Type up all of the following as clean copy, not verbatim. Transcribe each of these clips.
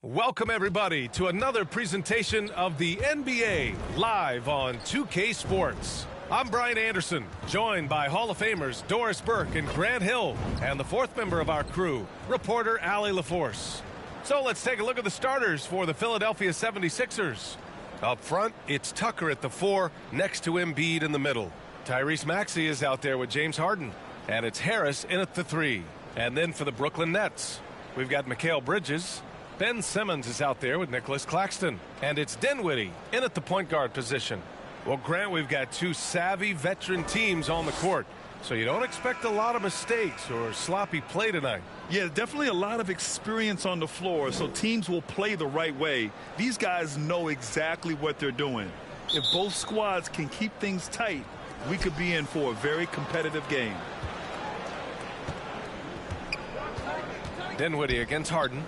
Welcome, everybody, to another presentation of the NBA live on 2K Sports. I'm Brian Anderson, joined by Hall of Famers Doris Burke and Grant Hill, and the fourth member of our crew, reporter Allie LaForce. So let's take a look at the starters for the Philadelphia 76ers. Up front, it's Tucker at the 4, next to Embiid in the middle. Tyrese Maxey is out there with James Harden, and it's Harris in at the 3. And then for the Brooklyn Nets, we've got Mikal Bridges. Ben Simmons is out there with Nicholas Claxton. And it's Dinwiddie in at the point guard position. Well, Grant, we've got two savvy veteran teams on the court. So you don't expect a lot of mistakes or sloppy play tonight. Yeah, definitely a lot of experience on the floor, so teams will play the right way. These guys know exactly what they're doing. If both squads can keep things tight, we could be in for a very competitive game. Dinwiddie against Harden.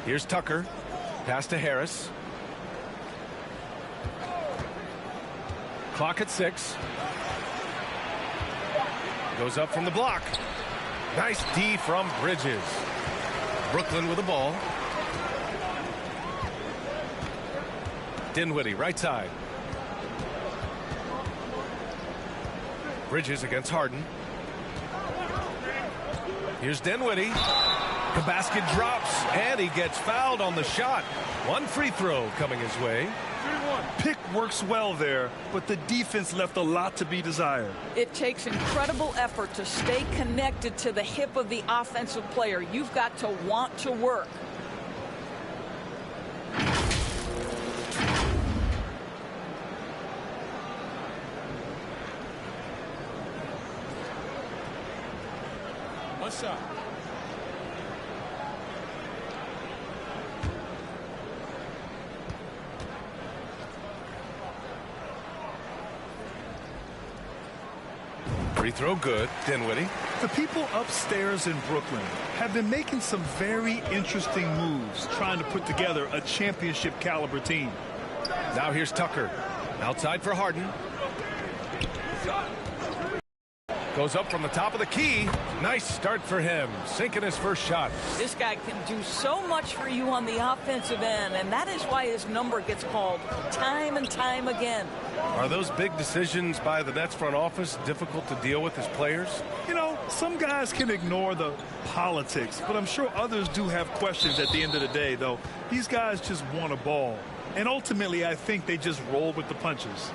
Here's Tucker. Pass to Harris. Clock at 6. Goes up from the block. Nice D from Bridges. Brooklyn with the ball. Dinwiddie, right side. Bridges against Harden. Here's Dinwiddie. The basket drops, and he gets fouled on the shot. One free throw coming his way. Pick works well there, but the defense left a lot to be desired. It takes incredible effort to stay connected to the hip of the offensive player. You've got to want to work. What's up? Free throw good. Dinwiddie. The people upstairs in Brooklyn have been making some very interesting moves trying to put together a championship caliber team. Now here's Tucker. Outside for Harden. Goes up from the top of the key. Nice start for him. Sinking his first shot. This guy can do so much for you on the offensive end, and that is why his number gets called time and time again. Are those big decisions by the Nets front office difficult to deal with as players? You know, some guys can ignore the politics, but I'm sure others do have questions at the end of the day, though. These guys just want a ball. And ultimately, I think they just roll with the punches.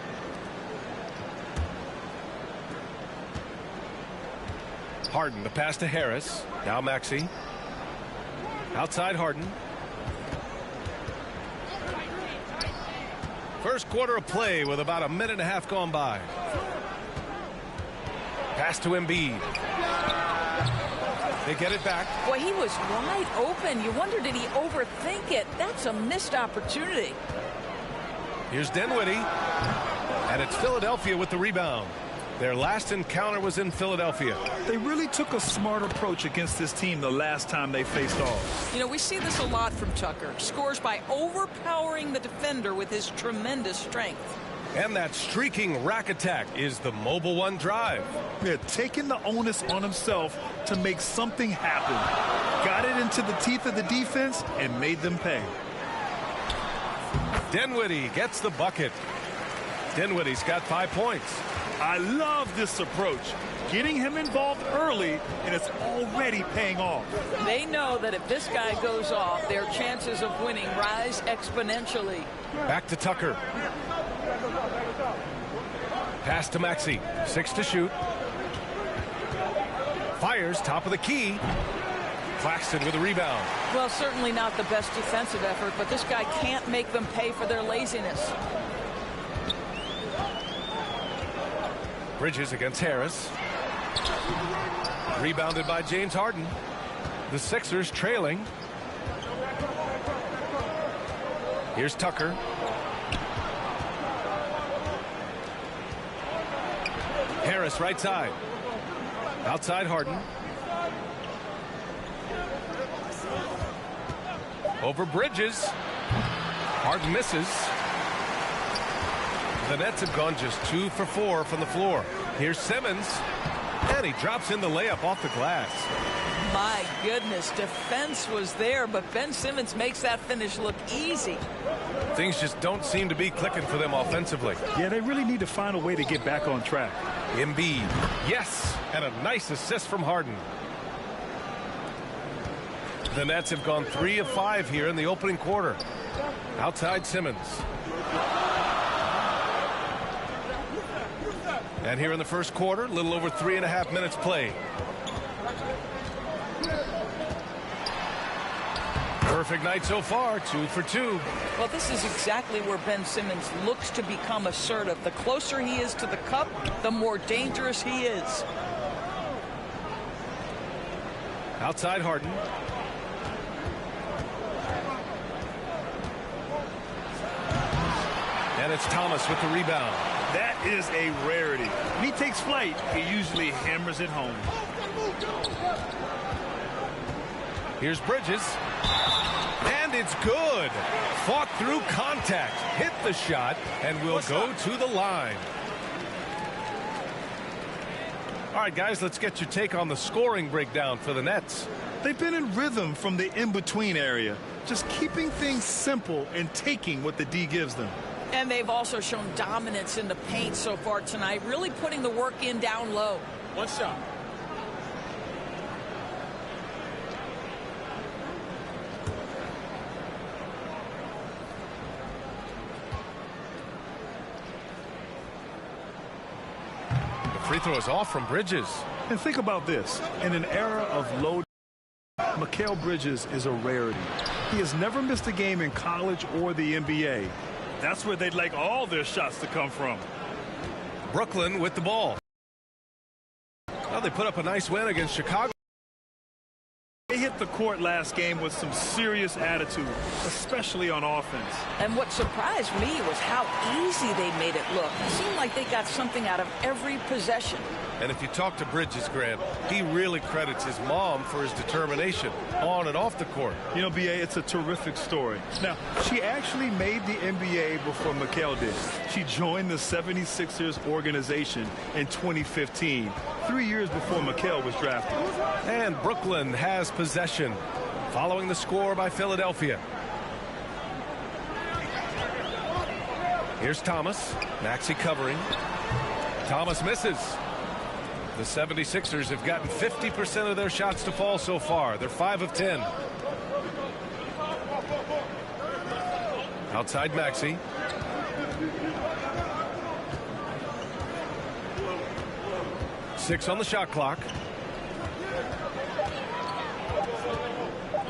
Harden, the pass to Harris. Now Maxey. Outside Harden. First quarter of play with about a minute and a half gone by. Pass to Embiid. They get it back. Boy, he was wide open. You wonder, did he overthink it? That's a missed opportunity. Here's Dinwiddie. And it's Philadelphia with the rebound. Their last encounter was in Philadelphia. They really took a smart approach against this team the last time they faced off. You know, we see this a lot from Tucker. Scores by overpowering the defender with his tremendous strength. And that streaking rack attack is the Mobile One drive. Yeah, taking the onus on himself to make something happen. Got it into the teeth of the defense and made them pay. Dinwiddie gets the bucket. Dinwiddie's got 5 points. I love this approach. Getting him involved early, and it's already paying off. They know that if this guy goes off, their chances of winning rise exponentially. Back to Tucker. Pass to Maxey. 6 to shoot. Fires top of the key. Claxton with a rebound. Well, certainly not the best defensive effort, but this guy can't make them pay for their laziness. Bridges against Harris. Rebounded by James Harden. The Sixers trailing. Here's Tucker. Harris right side. Outside Harden. Over Bridges. Harden misses. The Nets have gone just 2 for 4 from the floor. Here's Simmons. And he drops in the layup off the glass. My goodness, defense was there, but Ben Simmons makes that finish look easy. Things just don't seem to be clicking for them offensively. Yeah, they really need to find a way to get back on track. Embiid, yes, and a nice assist from Harden. The Nets have gone 3 of 5 here in the opening quarter. Outside Simmons. And here in the first quarter, a little over 3.5 minutes played. Perfect night so far, 2 for 2. Well, this is exactly where Ben Simmons looks to become assertive. The closer he is to the cup, the more dangerous he is. Outside Harden. And it's Thomas with the rebound. That is a rarity. When he takes flight, he usually hammers it home. Here's Bridges. And it's good. Fought through contact. Hit the shot and will go to the line. All right, guys, let's get your take on the scoring breakdown for the Nets. They've been in rhythm from the in-between area, just keeping things simple and taking what the D gives them. And they've also shown dominance in the paint so far tonight, really putting the work in down low. One shot. The free throw is off from Bridges. And think about this. In an era of low, Mikal Bridges is a rarity. He has never missed a game in college or the NBA. That's where they'd like all their shots to come from. Brooklyn with the ball. Well, they put up a nice win against Chicago. They hit the court last game with some serious attitude, especially on offense. And what surprised me was how easy they made it look. It seemed like they got something out of every possession. And if you talk to Bridges, Grant, he really credits his mom for his determination on and off the court. You know, B.A., it's a terrific story. Now, she actually made the NBA before Mikal did. She joined the 76ers organization in 2015, 3 years before Mikal was drafted. And Brooklyn has possession, following the score by Philadelphia. Here's Thomas. Maxey covering. Thomas misses. The 76ers have gotten 50% of their shots to fall so far. They're 5 of 10. Outside Maxey. Six on the shot clock.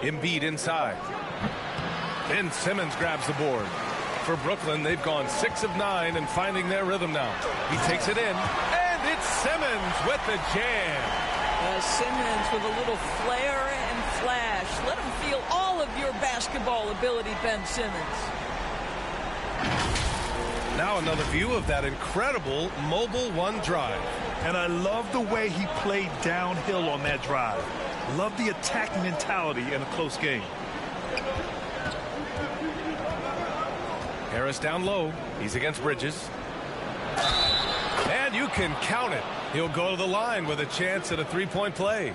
Embiid inside. Ben Simmons grabs the board. For Brooklyn, they've gone 6 of 9 and finding their rhythm now. He takes it in. It's Simmons with the jam. Simmons with a little flair and flash. Let him feel all of your basketball ability, Ben Simmons. Now another view of that incredible mobile one drive. And I love the way he played downhill on that drive. Love the attack mentality in a close game. Harris down low. He's against Bridges. And you can count it. He'll go to the line with a chance at a three-point play.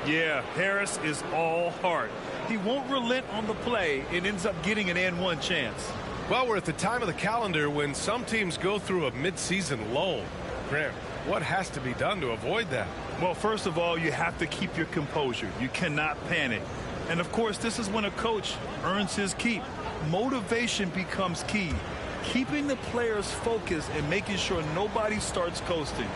Yeah, Harris is all heart. He won't relent on the play and ends up getting an and-one chance. Well, we're at the time of the calendar when some teams go through a mid-season lull. Grant, what has to be done to avoid that? Well, first of all, you have to keep your composure. You cannot panic. And, of course, this is when a coach earns his keep. Motivation becomes key. Keeping the players focused and making sure nobody starts coasting.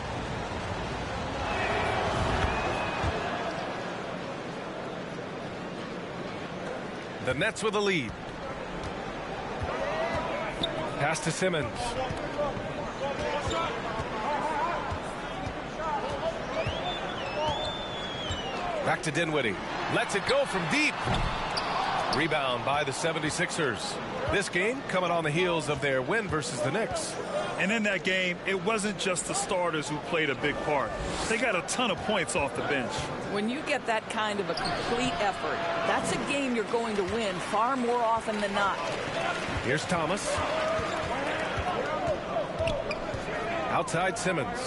The Nets with a lead. Pass to Simmons. Back to Dinwiddie. Lets it go from deep. Rebound by the 76ers. This game coming on the heels of their win versus the Knicks. And in that game, it wasn't just the starters who played a big part. They got a ton of points off the bench. When you get that kind of a complete effort, that's a game you're going to win far more often than not. Here's Thomas. Outside Simmons.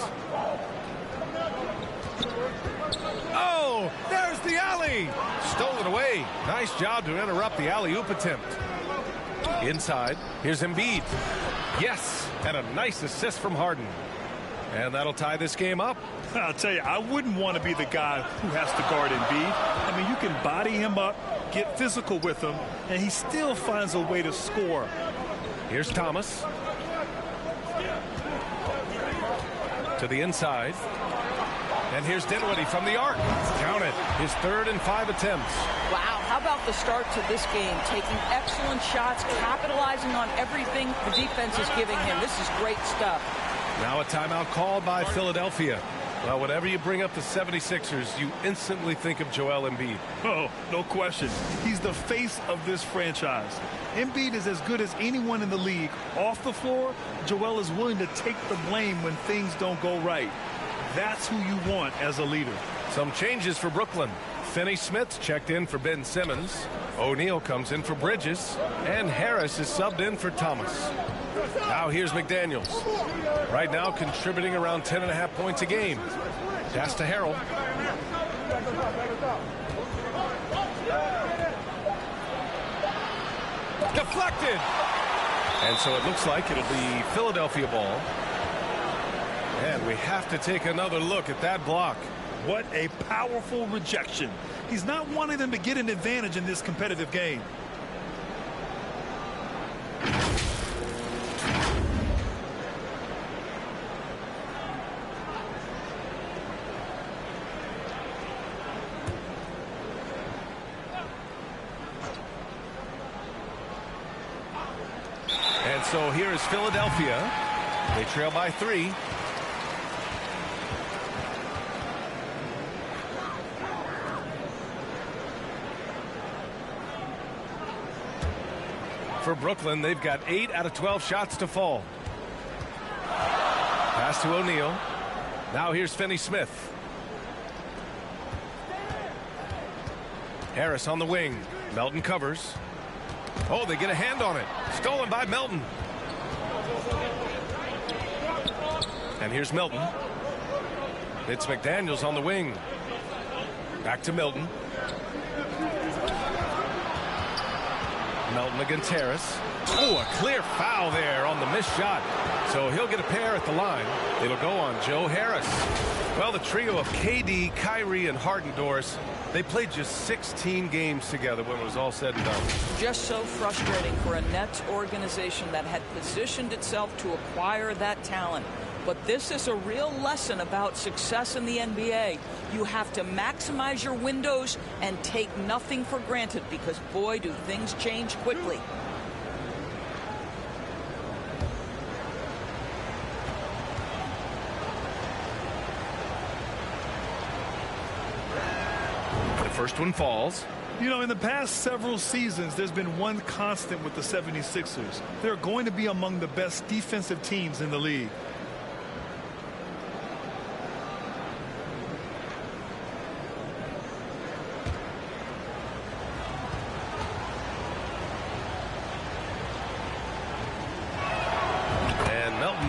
Oh, there's the alley. Stolen away. Nice job to interrupt the alley-oop attempt. Inside, here's Embiid. Yes, and a nice assist from Harden. And that'll tie this game up. I'll tell you, I wouldn't want to be the guy who has to guard Embiid. I mean, you can body him up, get physical with him, and he still finds a way to score. Here's Thomas. To the inside. And here's Dinwiddie from the arc. Count it. His 3rd and 5 attempts. Wow, how about the start to this game? Taking excellent shots, capitalizing on everything the defense is giving him. This is great stuff. Now a timeout called by Philadelphia. Well, whenever you bring up the 76ers, you instantly think of Joel Embiid. Oh, no question. He's the face of this franchise. Embiid is as good as anyone in the league. Off the floor, Joel is willing to take the blame when things don't go right. That's who you want as a leader. Some changes for Brooklyn. Finney-Smith checked in for Ben Simmons. O'Neal comes in for Bridges. And Harris is subbed in for Thomas. Now here's McDaniels. Right now contributing around 10.5 points a game. Pass to Harrell. Deflected. And so it looks like it'll be Philadelphia ball. And we have to take another look at that block. What a powerful rejection. He's not wanting them to get an advantage in this competitive game. And so here is Philadelphia. They trail by 3. For Brooklyn, they've got 8 out of 12 shots to fall. Pass to O'Neal. Now here's Finney-Smith. Harris on the wing. Melton covers. Oh, they get a hand on it. Stolen by Melton. And here's Melton. It's McDaniels on the wing. Back to Melton. Melton against Harris. Oh, a clear foul there on the missed shot. So he'll get a pair at the line. It'll go on Joe Harris. Well, the trio of KD, Kyrie, and Harden, Doris, they played just 16 games together when it was all said and done. Just so frustrating for a Nets organization that had positioned itself to acquire that talent. But this is a real lesson about success in the NBA. You have to maximize your windows and take nothing for granted because, boy, do things change quickly. The first one falls. You know, in the past several seasons, there's been one constant with the 76ers. They're going to be among the best defensive teams in the league.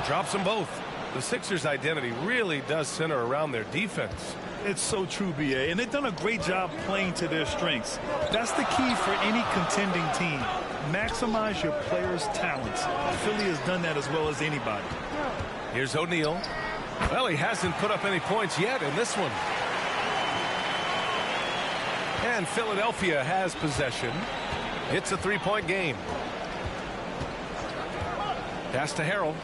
Drops them both. The Sixers' identity really does center around their defense. It's so true, B.A., and they've done a great job playing to their strengths. That's the key for any contending team. Maximize your players' talents. Philly has done that as well as anybody. Here's O'Neal. Well, he hasn't put up any points yet in this one. And Philadelphia has possession. It's a 3-point game. Pass to Harrell.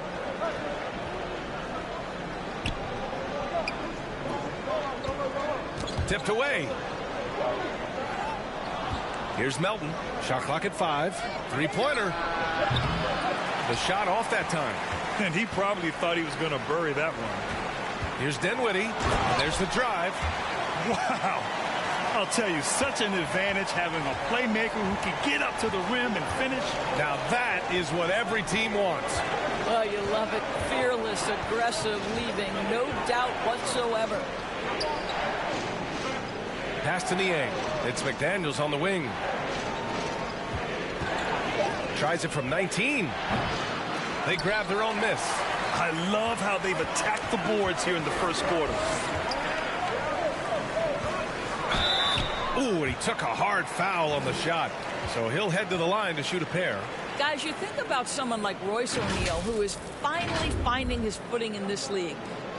Tipped away. Here's Melton. Shot clock at 5. Three-pointer. The shot off that time. And he probably thought he was going to bury that one. Here's Dinwiddie. There's the drive. Wow. I'll tell you, such an advantage having a playmaker who can get up to the rim and finish. Now that is what every team wants. Oh, you love it. Fearless, aggressive, leaving no doubt whatsoever. Pass to Niang. It's McDaniels on the wing. Tries it from 19. They grab their own miss. I love how they've attacked the boards here in the first quarter. Ooh, and he took a hard foul on the shot. So he'll head to the line to shoot a pair. Guys, you think about someone like Royce O'Neal, who is finally finding his footing in this league.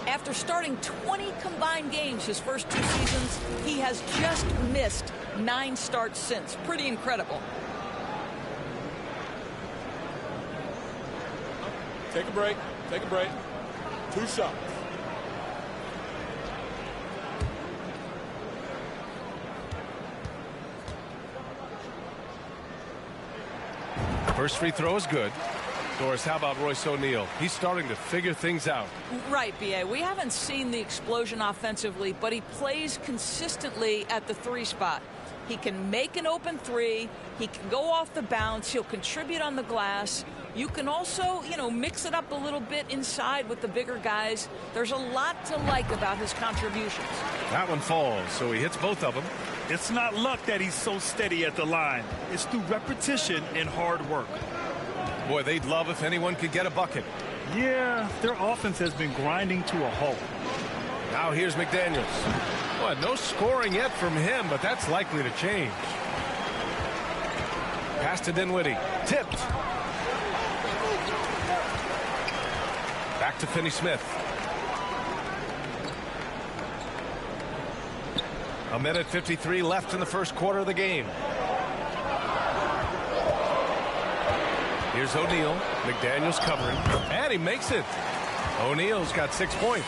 After starting 20 combined games his first 2 seasons, he has just missed 9 starts since. Pretty incredible. Take a break. Take a break. 2 shots. First free throw is good. Doris, how about Royce O'Neal? He's starting to figure things out. Right, B.A. We haven't seen the explosion offensively, but he plays consistently at the 3 spot. He can make an open 3. He can go off the bounce. He'll contribute on the glass. You can also, mix it up a little bit inside with the bigger guys. There's a lot to like about his contributions. That one falls, so he hits both of them. It's not luck that he's so steady at the line. It's through repetition and hard work. Boy, they'd love if anyone could get a bucket. Yeah, their offense has been grinding to a halt. Now here's McDaniels. Well, no scoring yet from him, but that's likely to change. Pass to Dinwiddie. Tipped. Back to Finney-Smith. A minute 53 left in the first quarter of the game. Here's O'Neal. McDaniels covering. And he makes it. O'Neal's got 6 points.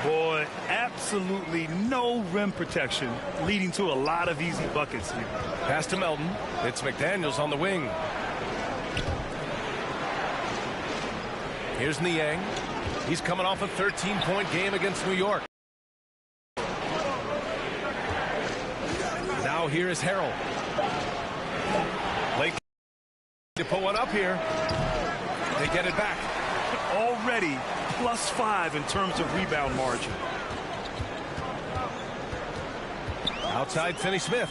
Boy, absolutely no rim protection, leading to a lot of easy buckets here. Pass to Melton. It's McDaniels on the wing. Here's Niang. He's coming off a 13-point game against New York. Now here is Harrell. Late to put one up here. They get it back. Already +5 in terms of rebound margin. Outside Finney-Smith.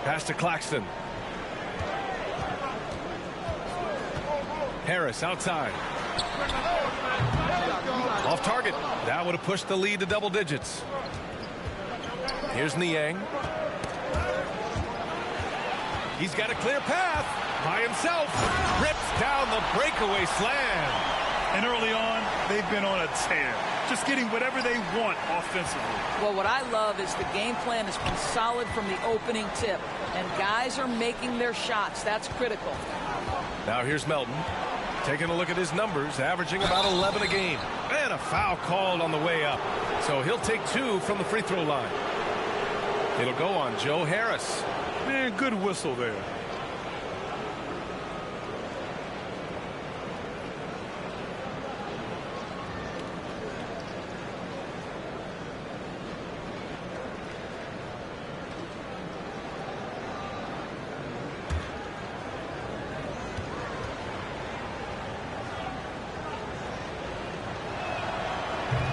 Pass to Claxton. Harris outside. Off target. That would have pushed the lead to double digits. Here's Niang. He's got a clear path by himself. Rips down the breakaway slam. And early on, they've been on a tear, just getting whatever they want offensively. Well, what I love is the game plan has been solid from the opening tip, and guys are making their shots. That's critical. Now here's Melton. Taking a look at his numbers, averaging about 11 a game. And a foul called on the way up. So he'll take 2 from the free throw line. It'll go on Joe Harris. Man, good whistle there.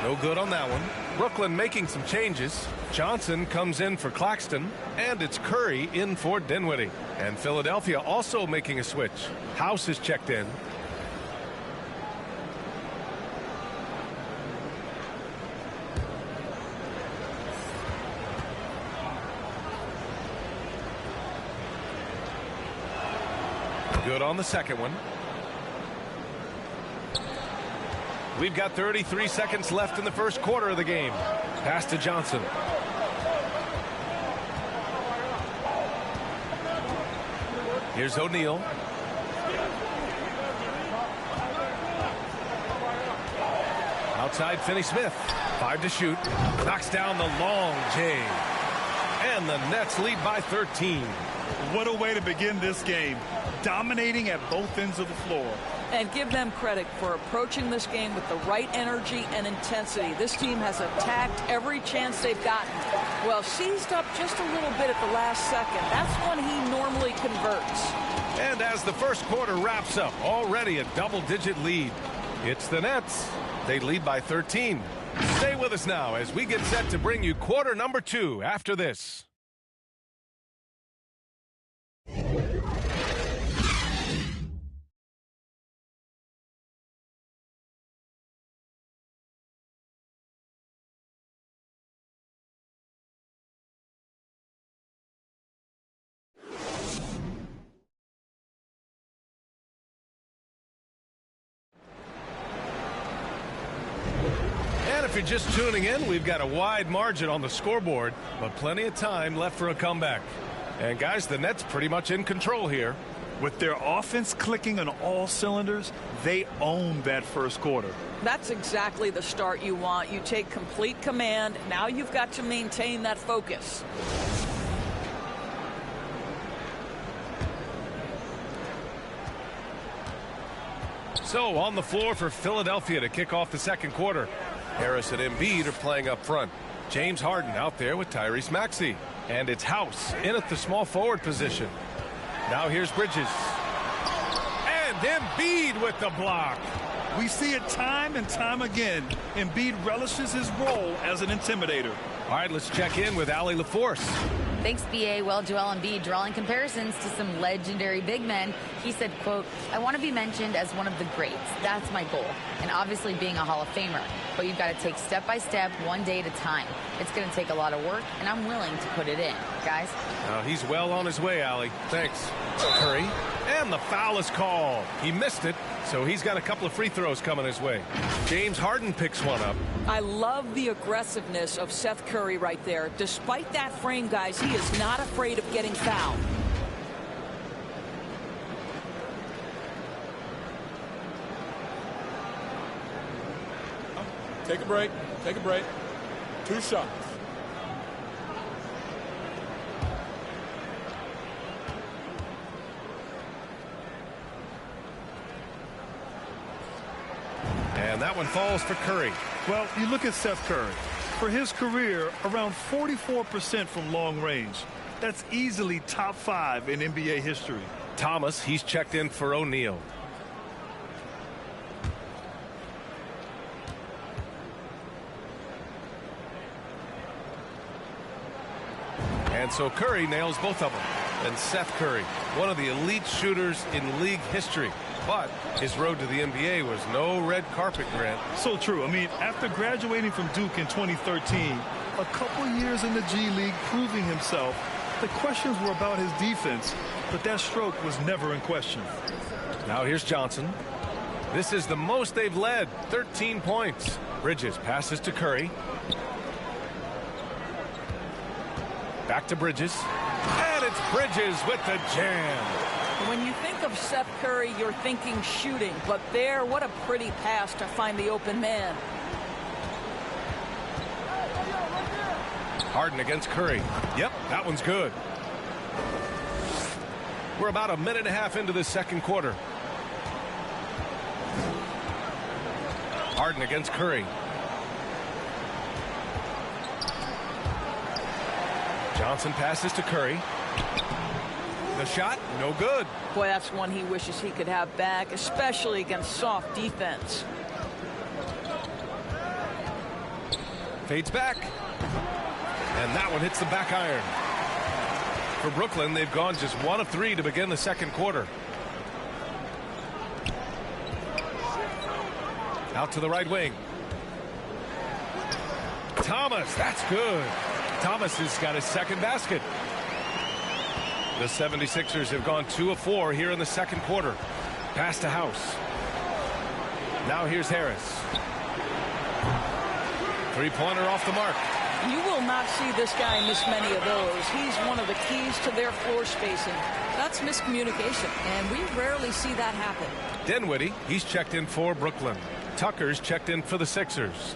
No good on that one. Brooklyn making some changes. Johnson comes in for Claxton, and it's Curry in for Dinwiddie. And Philadelphia also making a switch. House is checked in. Good on the second one. We've got 33 seconds left in the first quarter of the game. Pass to Johnson. Here's O'Neal. Outside Finney-Smith. 5 to shoot. Knocks down the long J. And the Nets lead by 13. What a way to begin this game. Dominating at both ends of the floor. And give them credit for approaching this game with the right energy and intensity. This team has attacked every chance they've gotten. Well, seized up just a little bit at the last second. That's when he normally converts. And as the first quarter wraps up, already a double-digit lead. It's the Nets. They lead by 13. Stay with us now as we get set to bring you quarter number 2 after this. If you're just tuning in, we've got a wide margin on the scoreboard, but plenty of time left for a comeback. And guys, the Nets pretty much in control here. With their offense clicking on all cylinders, they own that first quarter. That's exactly the start you want. You take complete command. Now you've got to maintain that focus. So on the floor for Philadelphia to kick off the second quarter. Harris and Embiid are playing up front. James Harden out there with Tyrese Maxey. And it's House in at the small forward position. Now here's Bridges. And Embiid with the block. We see it time and time again. Embiid relishes his role as an intimidator. All right, let's check in with Allie LaForce. Thanks, B.A. Well, Joel Embiid drawing comparisons to some legendary big men. He said, quote, "I want to be mentioned as one of the greats. That's my goal. And obviously being a Hall of Famer. But you've got to take step by step, one day at a time. It's going to take a lot of work, and I'm willing to put it in. Guys." He's well on his way, Allie. Thanks. Curry. And the foul is called. He missed it, so he's got a couple of free throws coming his way. James Harden picks one up. I love the aggressiveness of Seth Curry right there. Despite that frame, guys, he is not afraid of getting fouled. Take a break. Take a break. 2 shots. And that one falls for Curry. Well, you look at Seth Curry. For his career, around 44% from long range. That's easily top 5 in NBA history. Thomas, he's checked in for O'Neal. And so Curry nails both of them. And Seth Curry, one of the elite shooters in league history. But his road to the NBA was no red carpet, Grant. So true. I mean, after graduating from Duke in 2013, a couple years in the G League proving himself, the questions were about his defense, but that stroke was never in question. Now here's Johnson. This is the most they've led, 13 points. Bridges passes to Curry. Back to Bridges. And it's Bridges with the jam. When you think of Seth Curry, you're thinking shooting. But there, what a pretty pass to find the open man. Harden against Curry. Yep, that one's good. We're about a minute and a half into the second quarter. Harden against Curry. Johnson passes to Curry. The shot, no good. Boy, that's one he wishes he could have back, especially against soft defense. Fades back. And that one hits the back iron. For Brooklyn, they've gone just 1 of 3 to begin the second quarter. Out to the right wing. Thomas, that's good. Thomas has got his second basket. The 76ers have gone 2 of 4 here in the second quarter. Pass to House. Now here's Harris. Three-pointer off the mark. You will not see this guy miss many of those. He's one of the keys to their floor spacing. That's miscommunication, and we rarely see that happen. Dinwiddie, he's checked in for Brooklyn. Tucker's checked in for the Sixers.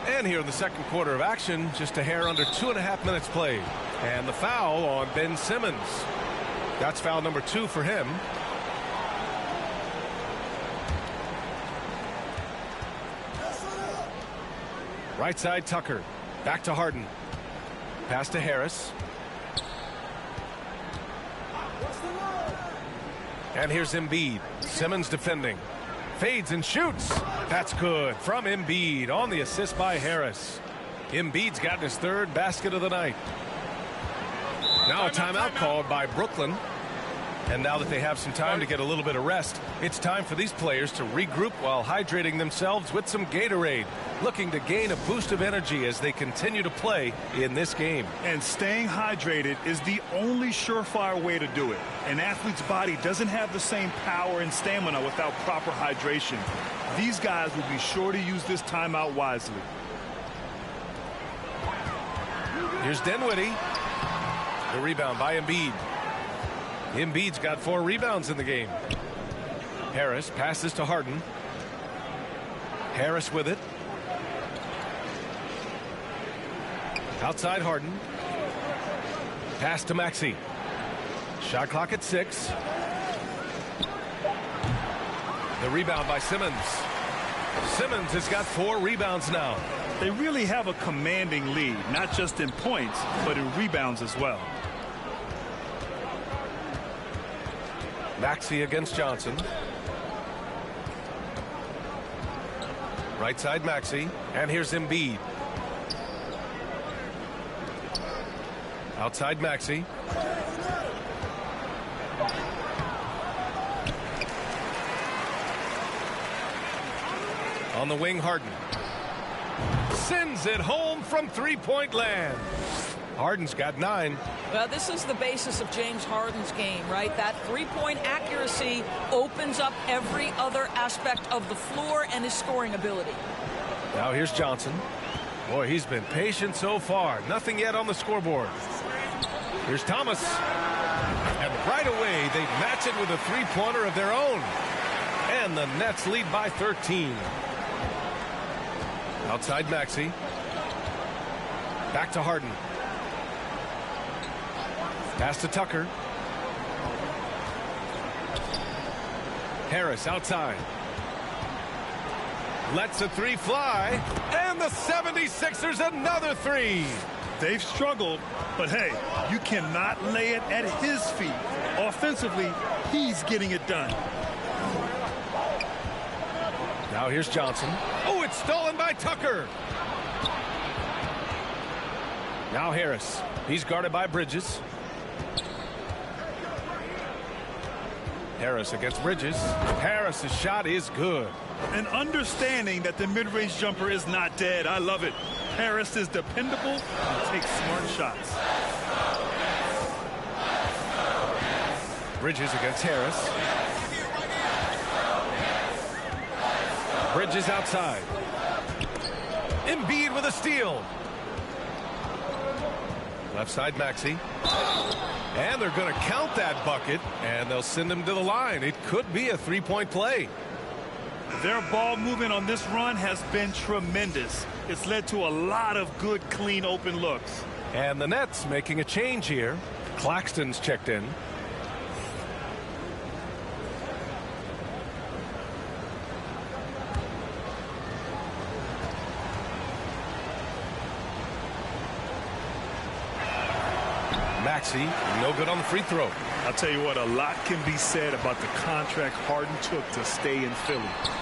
And here in the second quarter of action, just a hair under 2.5 minutes played. And the foul on Ben Simmons. That's foul number 2 for him. Right side Tucker. Back to Harden. Pass to Harris. And here's Embiid. Simmons defending. Fades and shoots. That's good from Embiid on the assist by Harris. Embiid's gotten his 3rd basket of the night. Now a timeout called by Brooklyn. And now that they have some time to get a little bit of rest, it's time for these players to regroup while hydrating themselves with some Gatorade, looking to gain a boost of energy as they continue to play in this game. And staying hydrated is the only surefire way to do it. An athlete's body doesn't have the same power and stamina without proper hydration. These guys will be sure to use this timeout wisely. Here's Dinwiddie. The rebound by Embiid. Embiid's got 4 rebounds in the game. Harris passes to Harden. Harris with it. Outside Harden. Pass to Maxey. Shot clock at 6. The rebound by Simmons. Simmons has got 4 rebounds now. They really have a commanding lead, not just in points, but in rebounds as well. Maxey against Johnson. Right side Maxey. And here's Embiid. Outside Maxey. On the wing, Harden. Sends it home from 3-point land. Harden's got 9. Well, this is the basis of James Harden's game, right? That 3-point accuracy opens up every other aspect of the floor and his scoring ability. Now here's Johnson. Boy, he's been patient so far. Nothing yet on the scoreboard. Here's Thomas. And right away, they match it with a 3-pointer of their own. And the Nets lead by 13. Outside Maxey. Back to Harden. Pass to Tucker. Harris outside. Lets a 3 fly. And the 76ers another 3. They've struggled, but hey, you cannot lay it at his feet. Offensively, he's getting it done. Now here's Johnson. Oh, it's stolen by Tucker. Now Harris. He's guarded by Bridges. Harris against Bridges. Harris's shot is good. An understanding that the mid-range jumper is not dead. I love it. Harris is dependable and takes smart shots. Bridges against Harris. Bridges outside. Embiid with a steal. Left side Maxey. And they're going to count that bucket, and they'll send him to the line. It could be a 3-point play. Their ball movement on this run has been tremendous. It's led to a lot of good, clean, open looks. And the Nets making a change here. Claxton's checked in. Maxey, no good on the free throw. I'll tell you what, a lot can be said about the contract Harden took to stay in Philly.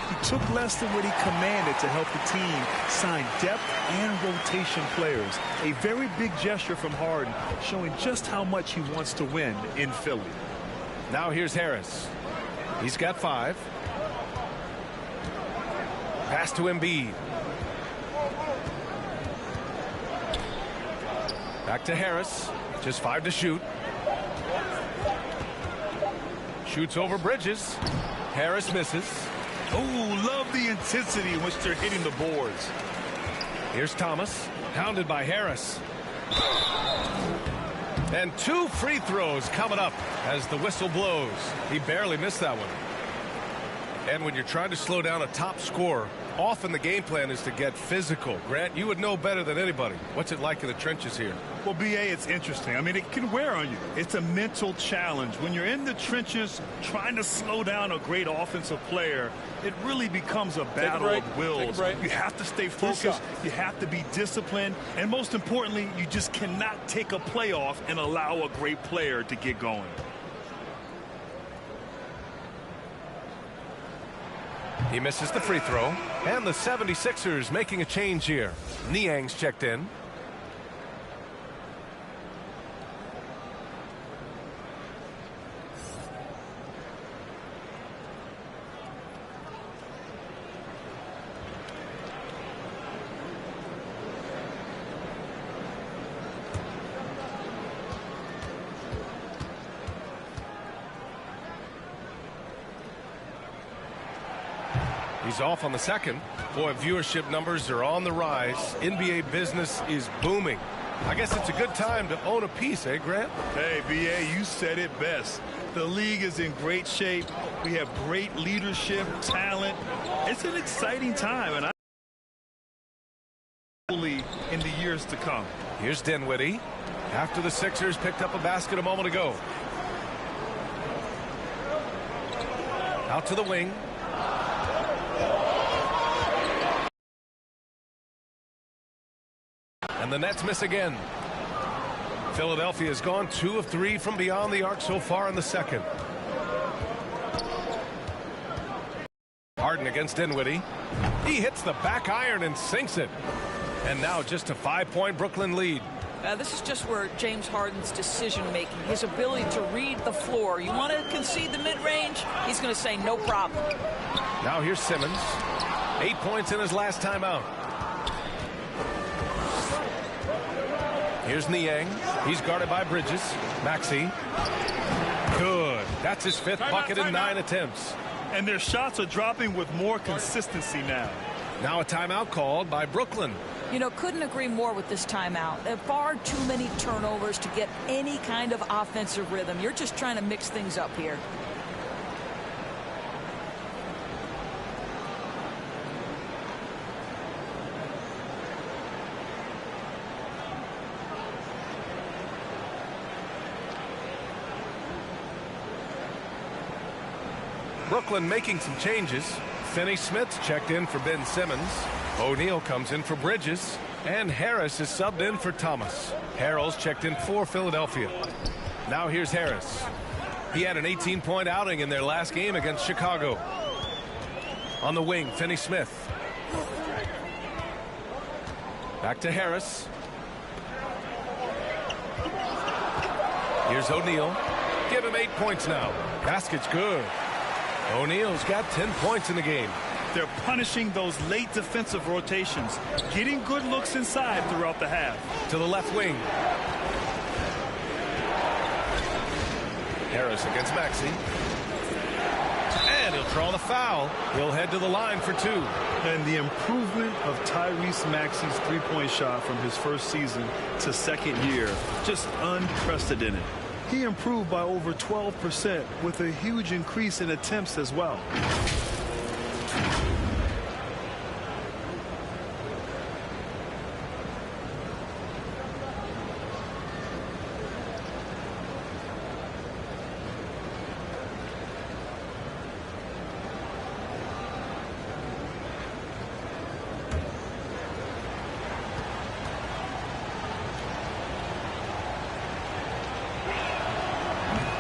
He took less than what he commanded to help the team sign depth and rotation players. A very big gesture from Harden, showing just how much he wants to win in Philly. Now here's Harris. He's got 5. Pass to Embiid. Back to Harris. Just 5 to shoot. Shoots over Bridges. Harris misses. Oh, love the intensity in which they're hitting the boards. Here's Thomas. Hounded by Harris. And 2 free throws coming up as the whistle blows. He barely missed that one. And when you're trying to slow down a top scorer, often the game plan is to get physical. Grant, you would know better than anybody. What's it like in the trenches here? Well, B.A., it's interesting. I mean, it can wear on you. It's a mental challenge. When you're in the trenches trying to slow down a great offensive player, it really becomes a battle of wills. You have to stay focused. You have to be disciplined. And most importantly, you just cannot take a play off and allow a great player to get going. He misses the free throw. And the 76ers making a change here. Niang's checked in. He's off on the second. Boy, viewership numbers are on the rise. NBA business is booming. I guess it's a good time to own a piece, eh, Grant? Hey, B.A., you said it best. The league is in great shape. We have great leadership, talent. It's an exciting time, and in the years to come. Here's Dinwiddie. After the Sixers picked up a basket a moment ago. Out to the wing. And the Nets miss again. Philadelphia has gone 2 of 3 from beyond the arc so far in the second. Harden against Dinwiddie. He hits the back iron and sinks it. And now just a 5-point Brooklyn lead. This is just where James Harden's decision-making, his ability to read the floor. You want to concede the mid-range? He's going to say no problem. Now here's Simmons. 8 points in his last timeout. Here's Niang. He's guarded by Bridges. Maxey. Good. That's his 5th bucket in 9 attempts. And their shots are dropping with more consistency now. Now a timeout called by Brooklyn. You know, couldn't agree more with this timeout. There are far too many turnovers to get any kind of offensive rhythm. You're just trying to mix things up here. Brooklyn making some changes. Finney-Smith checked in for Ben Simmons. O'Neal comes in for Bridges. And Harris is subbed in for Thomas. Harrell's checked in for Philadelphia. Now here's Harris. He had an 18-point outing in their last game against Chicago. On the wing, Finney-Smith. Back to Harris. Here's O'Neal. Give him 8 points now. Basket's good. O'Neal's got 10 points in the game. They're punishing those late defensive rotations, getting good looks inside throughout the half. To the left wing. Harris against Maxey. And he'll draw the foul. He'll head to the line for 2. And the improvement of Tyrese Maxey's three-point shot from his first season to second year, just unprecedented. He improved by over 12% with a huge increase in attempts as well.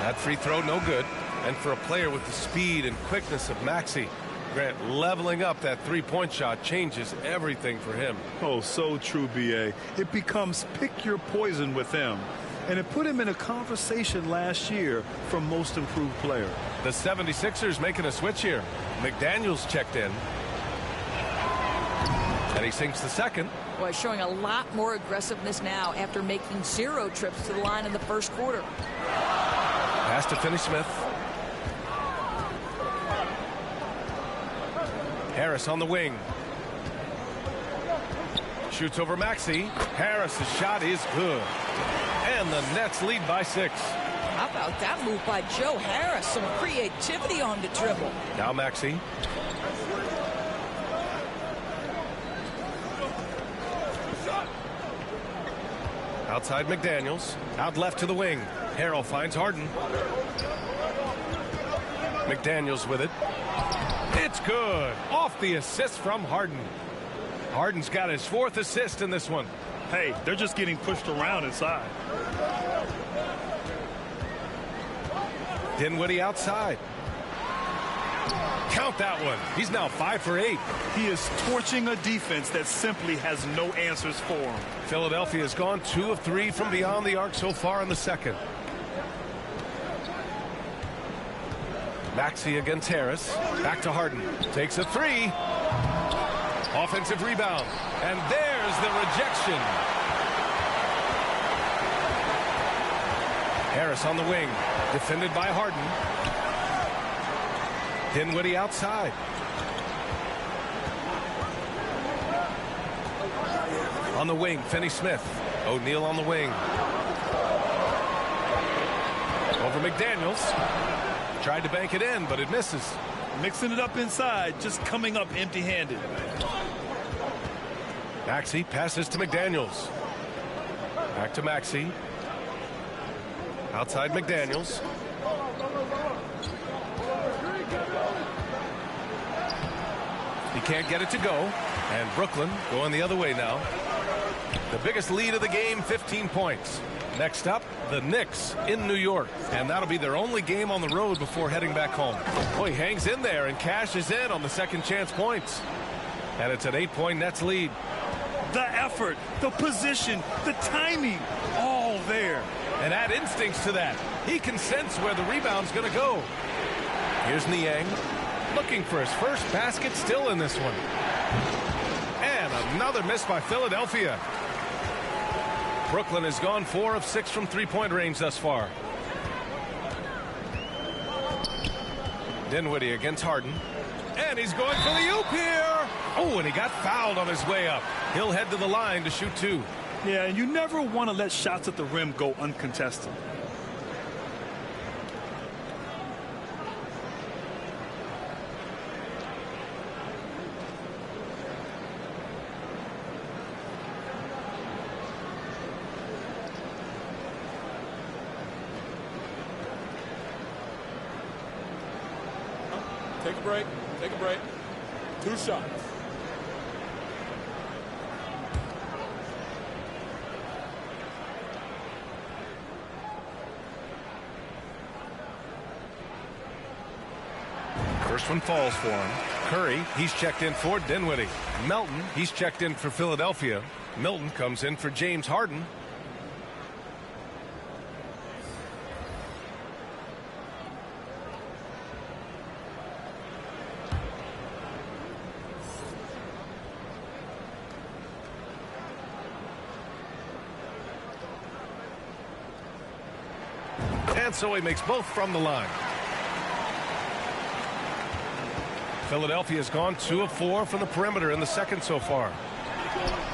That free throw, no good. And for a player with the speed and quickness of Maxey, Grant, leveling up that three-point shot changes everything for him. Oh, so true, B.A. It becomes pick your poison with him. And it put him in a conversation last year for most improved player. The 76ers making a switch here. McDaniels checked in. And he sinks the second. Boy, showing a lot more aggressiveness now after making 0 trips to the line in the first quarter. Pass to Finney-Smith. Harris on the wing. Shoots over Maxey. Harris's shot is good. And the Nets lead by 6. How About that move by Joe Harris, some creativity on the dribble. Now Maxey. Outside McDaniels. Out left to the wing. Harrell finds Harden. McDaniels with it. It's good. Off the assist from Harden. Harden's got his 4th assist in this one. Hey, they're just getting pushed around inside. Dinwiddie outside. Count that one. He's now 5 for 8. He is torching a defense that simply has no answers for him. Philadelphia has gone 2 of 3 from beyond the arc so far in the second. Maxey against Harris. Back to Harden. Takes a 3. Offensive rebound. And there's the rejection. Harris on the wing. Defended by Harden. Dinwiddie outside. On the wing, Finney-Smith. O'Neal on the wing. Over McDaniels. Tried to bank it in, but it misses. Mixing it up inside, just coming up empty-handed. Maxey passes to McDaniels. Back to Maxey. Outside McDaniels. He can't get it to go. And Brooklyn going the other way now. The biggest lead of the game, 15 points. Next up, the Knicks in New York. And that'll be their only game on the road before heading back home. Boy, he hangs in there and cashes in on the second chance points. And it's an 8-point Nets lead. The effort, the position, the timing, all there. And add instincts to that. He can sense where the rebound's going to go. Here's Niang. Looking for his first basket still in this one. And another miss by Philadelphia. Brooklyn has gone 4 of 6 from three-point range thus far. Dinwiddie against Harden. And he's going for the oop here. Oh, and he got fouled on his way up. He'll head to the line to shoot 2. Yeah, and you never want to let shots at the rim go uncontested. Take a break. Take a break. 2 shots. First one falls for him. Curry, he's checked in for Dinwiddie. Melton, he's checked in for Philadelphia. Milton comes in for James Harden. And so he makes both from the line. Philadelphia's gone 2 of 4 from the perimeter in the second so far.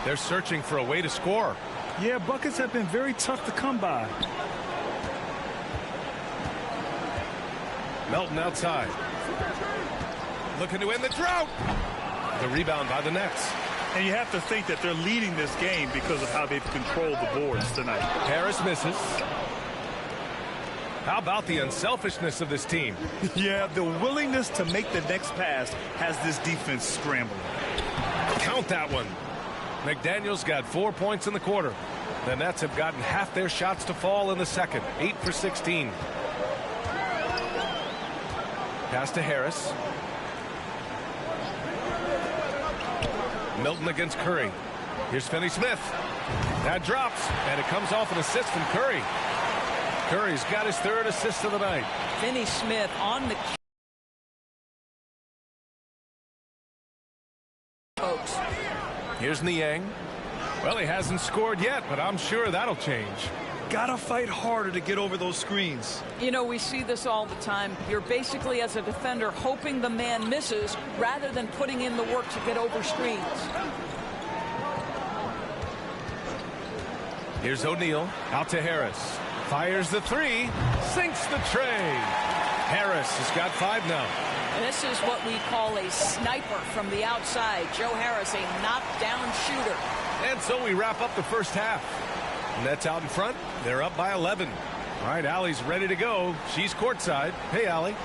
They're searching for a way to score. Yeah, buckets have been very tough to come by. Melton outside. Looking to end the drought. The rebound by the Nets. And you have to think that they're leading this game because of how they've controlled the boards tonight. Harris misses. How about the unselfishness of this team? Yeah, the willingness to make the next pass has this defense scrambling. Count that one. McDaniels got 4 points in the quarter. The Nets have gotten half their shots to fall in the second. 8 for 16. Pass to Harris. Milton against Curry. Here's Finney-Smith. That drops, and it comes off an assist from Curry. Curry's got his 3rd assist of the night. Finney-Smith on the folks. Here's Niang. Well, he hasn't scored yet, but I'm sure that'll change. Gotta fight harder to get over those screens. You know, we see this all the time. You're basically, as a defender, hoping the man misses rather than putting in the work to get over screens. Here's O'Neal. Out to Harris. Fires the three. Sinks the tray. Harris has got 5 now. And this is what we call a sniper from the outside. Joe Harris, a knockdown shooter. And so we wrap up the first half. Nets out in front. They're up by 11. All right, Allie's ready to go. She's courtside. Hey, Allie.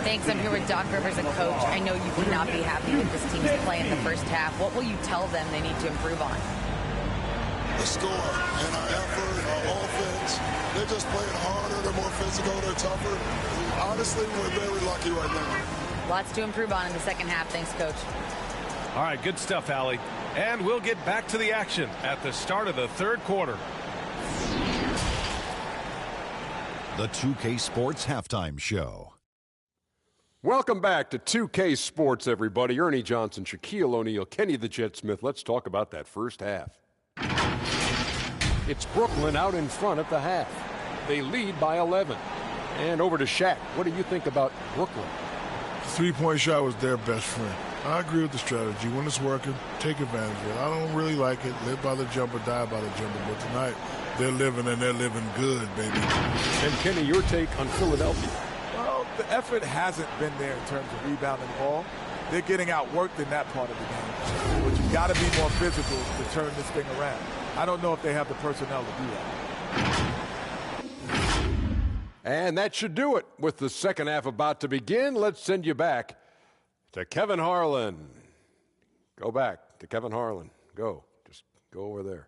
Thanks. I'm here with Doc Rivers, a coach. I know you cannot be happy with this team's play in the first half. What will you tell them they need to improve on? The score and our effort, our offense. They're just playing harder. They're more physical. They're tougher. Honestly, we're very lucky right now. Lots to improve on in the second half. Thanks, Coach. All right, good stuff, Allie. And we'll get back to the action at the start of the third quarter. The 2K Sports Halftime Show. Welcome back to 2K Sports, everybody. Ernie Johnson, Shaquille O'Neal, Kenny the Jet Smith. Let's talk about that first half. It's Brooklyn out in front at the half. They lead by 11. And over to Shaq. What do you think about Brooklyn? The three-point shot was their best friend. I agree with the strategy. When it's working, take advantage of it. I don't really like it. Live by the jumper, die by the jumper. But tonight, they're living, and they're living good, baby. And Kenny, your take on Philadelphia? Well, the effort hasn't been there in terms of rebounding the ball. They're getting outworked in that part of the game. But you've got to be more physical to turn this thing around. I don't know if they have the personnel to do that. And that should do it. With the second half about to begin, let's send you back to Kevin Harlan. Go back to Kevin Harlan. Go. Just go over there.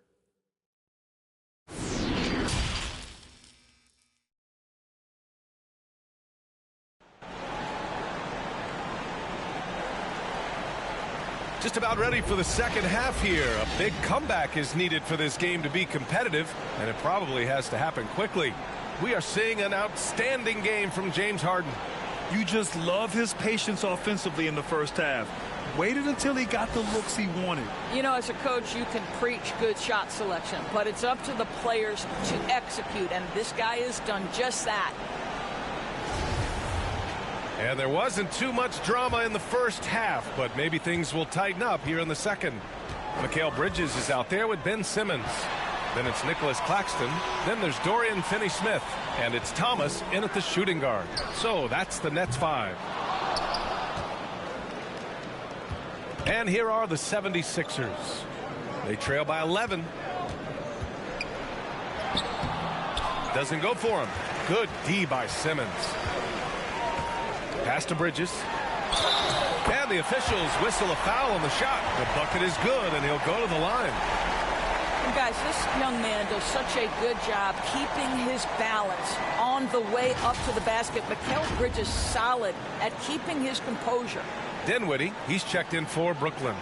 Just about ready for the second half here. A big comeback is needed for this game to be competitive, and it probably has to happen quickly. We are seeing an outstanding game from James Harden. You just love his patience offensively in the first half. Waited until he got the looks he wanted. You know, as a coach, you can preach good shot selection, but it's up to the players to execute, and this guy has done just that. And there wasn't too much drama in the first half, but maybe things will tighten up here in the second. Mikal Bridges is out there with Ben Simmons. Then it's Nicholas Claxton. Then there's Dorian Finney-Smith. And it's Thomas in at the shooting guard. So that's the Nets 5. And here are the 76ers. They trail by 11. Doesn't go for him. Good D by Simmons. Pass to Bridges. And the officials whistle a foul on the shot. The bucket is good, and he'll go to the line. And guys, this young man does such a good job keeping his balance on the way up to the basket. Mikal Bridges solid at keeping his composure. Dinwiddie, he's checked in for Brooklyn.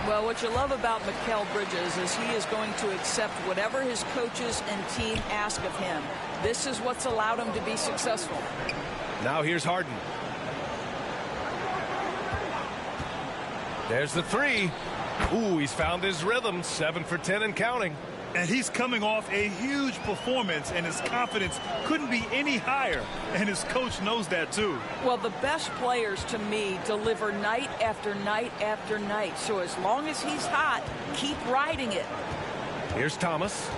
Well, what you love about Mikal Bridges is he is going to accept whatever his coaches and team ask of him. This is what's allowed him to be successful. Now here's Harden. There's the three. Ooh, he's found his rhythm. 7 for 10 and counting. And he's coming off a huge performance, and his confidence couldn't be any higher. And his coach knows that, too. Well, the best players, to me, deliver night after night after night. So as long as he's hot, keep riding it. Here's Thomas.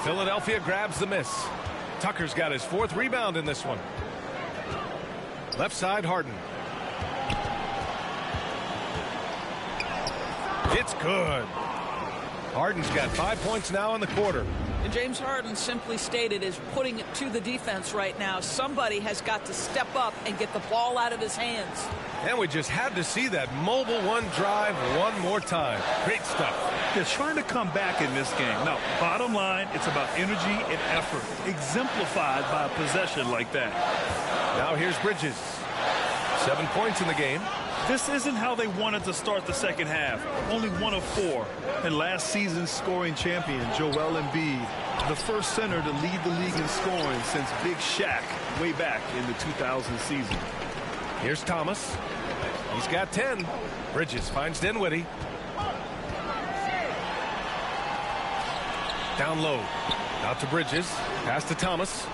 Philadelphia grabs the miss. Tucker's got his 4th rebound in this one. Left side, Harden. It's good. Harden's got 5 points now in the quarter. And James Harden, simply stated, is putting it to the defense right now. Somebody has got to step up and get the ball out of his hands. And we just had to see that mobile one drive one more time. Great stuff. They're trying to come back in this game. Now, bottom line, it's about energy and effort, exemplified by a possession like that. Now here's Bridges. 7 points in the game. This isn't how they wanted to start the second half. Only 1 of 4. And last season's scoring champion, Joel Embiid, the first center to lead the league in scoring since Big Shaq way back in the 2000 season. Here's Thomas. He's got 10. Bridges finds Dinwiddie. Down low. Out to Bridges. Pass to Thomas.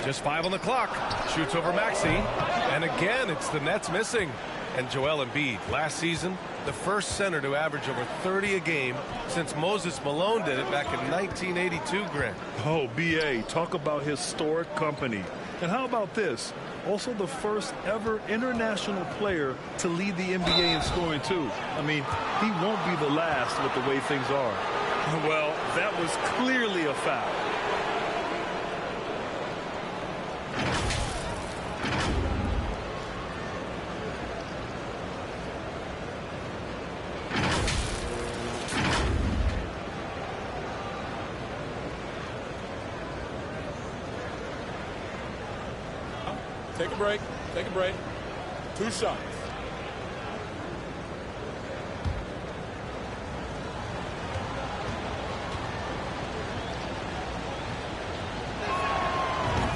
Just 5 on the clock. Shoots over Maxey. And again, it's the Nets missing. And Joel Embiid, last season, the first center to average over 30 a game since Moses Malone did it back in 1982, Grant. Oh, B.A., talk about historic company. And how about this? Also the first ever international player to lead the NBA in scoring, too. I mean, he won't be the last with the way things are. Well, that was clearly a foul. Take a break. Take a break. 2 shots.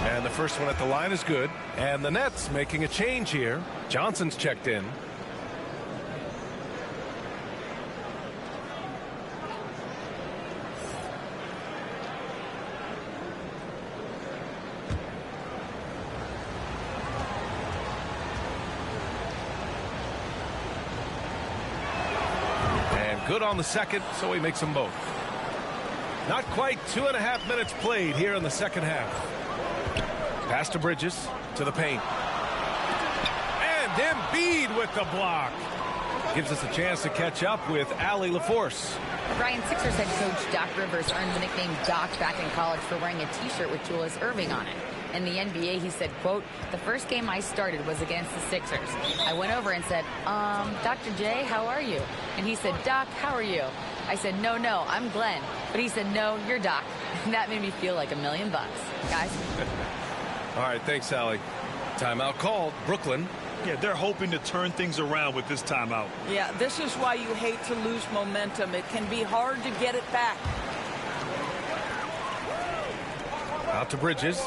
And the first one at the line is good. And the Nets making a change here. Johnson's checked in. Good on the second, so he makes them both. Not quite 2.5 minutes played here in the second half. Pass to Bridges, to the paint. And Embiid with the block. Gives us a chance to catch up with Allie LaForce. Brian, Sixers head coach Doc Rivers earned the nickname Doc back in college for wearing a T-shirt with Julius Erving on it. In the NBA, he said, quote, "The first game I started was against the Sixers. I went over and said, Dr. J, how are you?" And he said, "Doc, how are you?" I said, no, I'm Glenn." But he said, "No, you're Doc." And that made me feel like $1 million, guys. All right, thanks, Allie. Timeout called. Brooklyn. Yeah, they're hoping to turn things around with this timeout. Yeah, this is why you hate to lose momentum. It can be hard to get it back. Out to Bridges.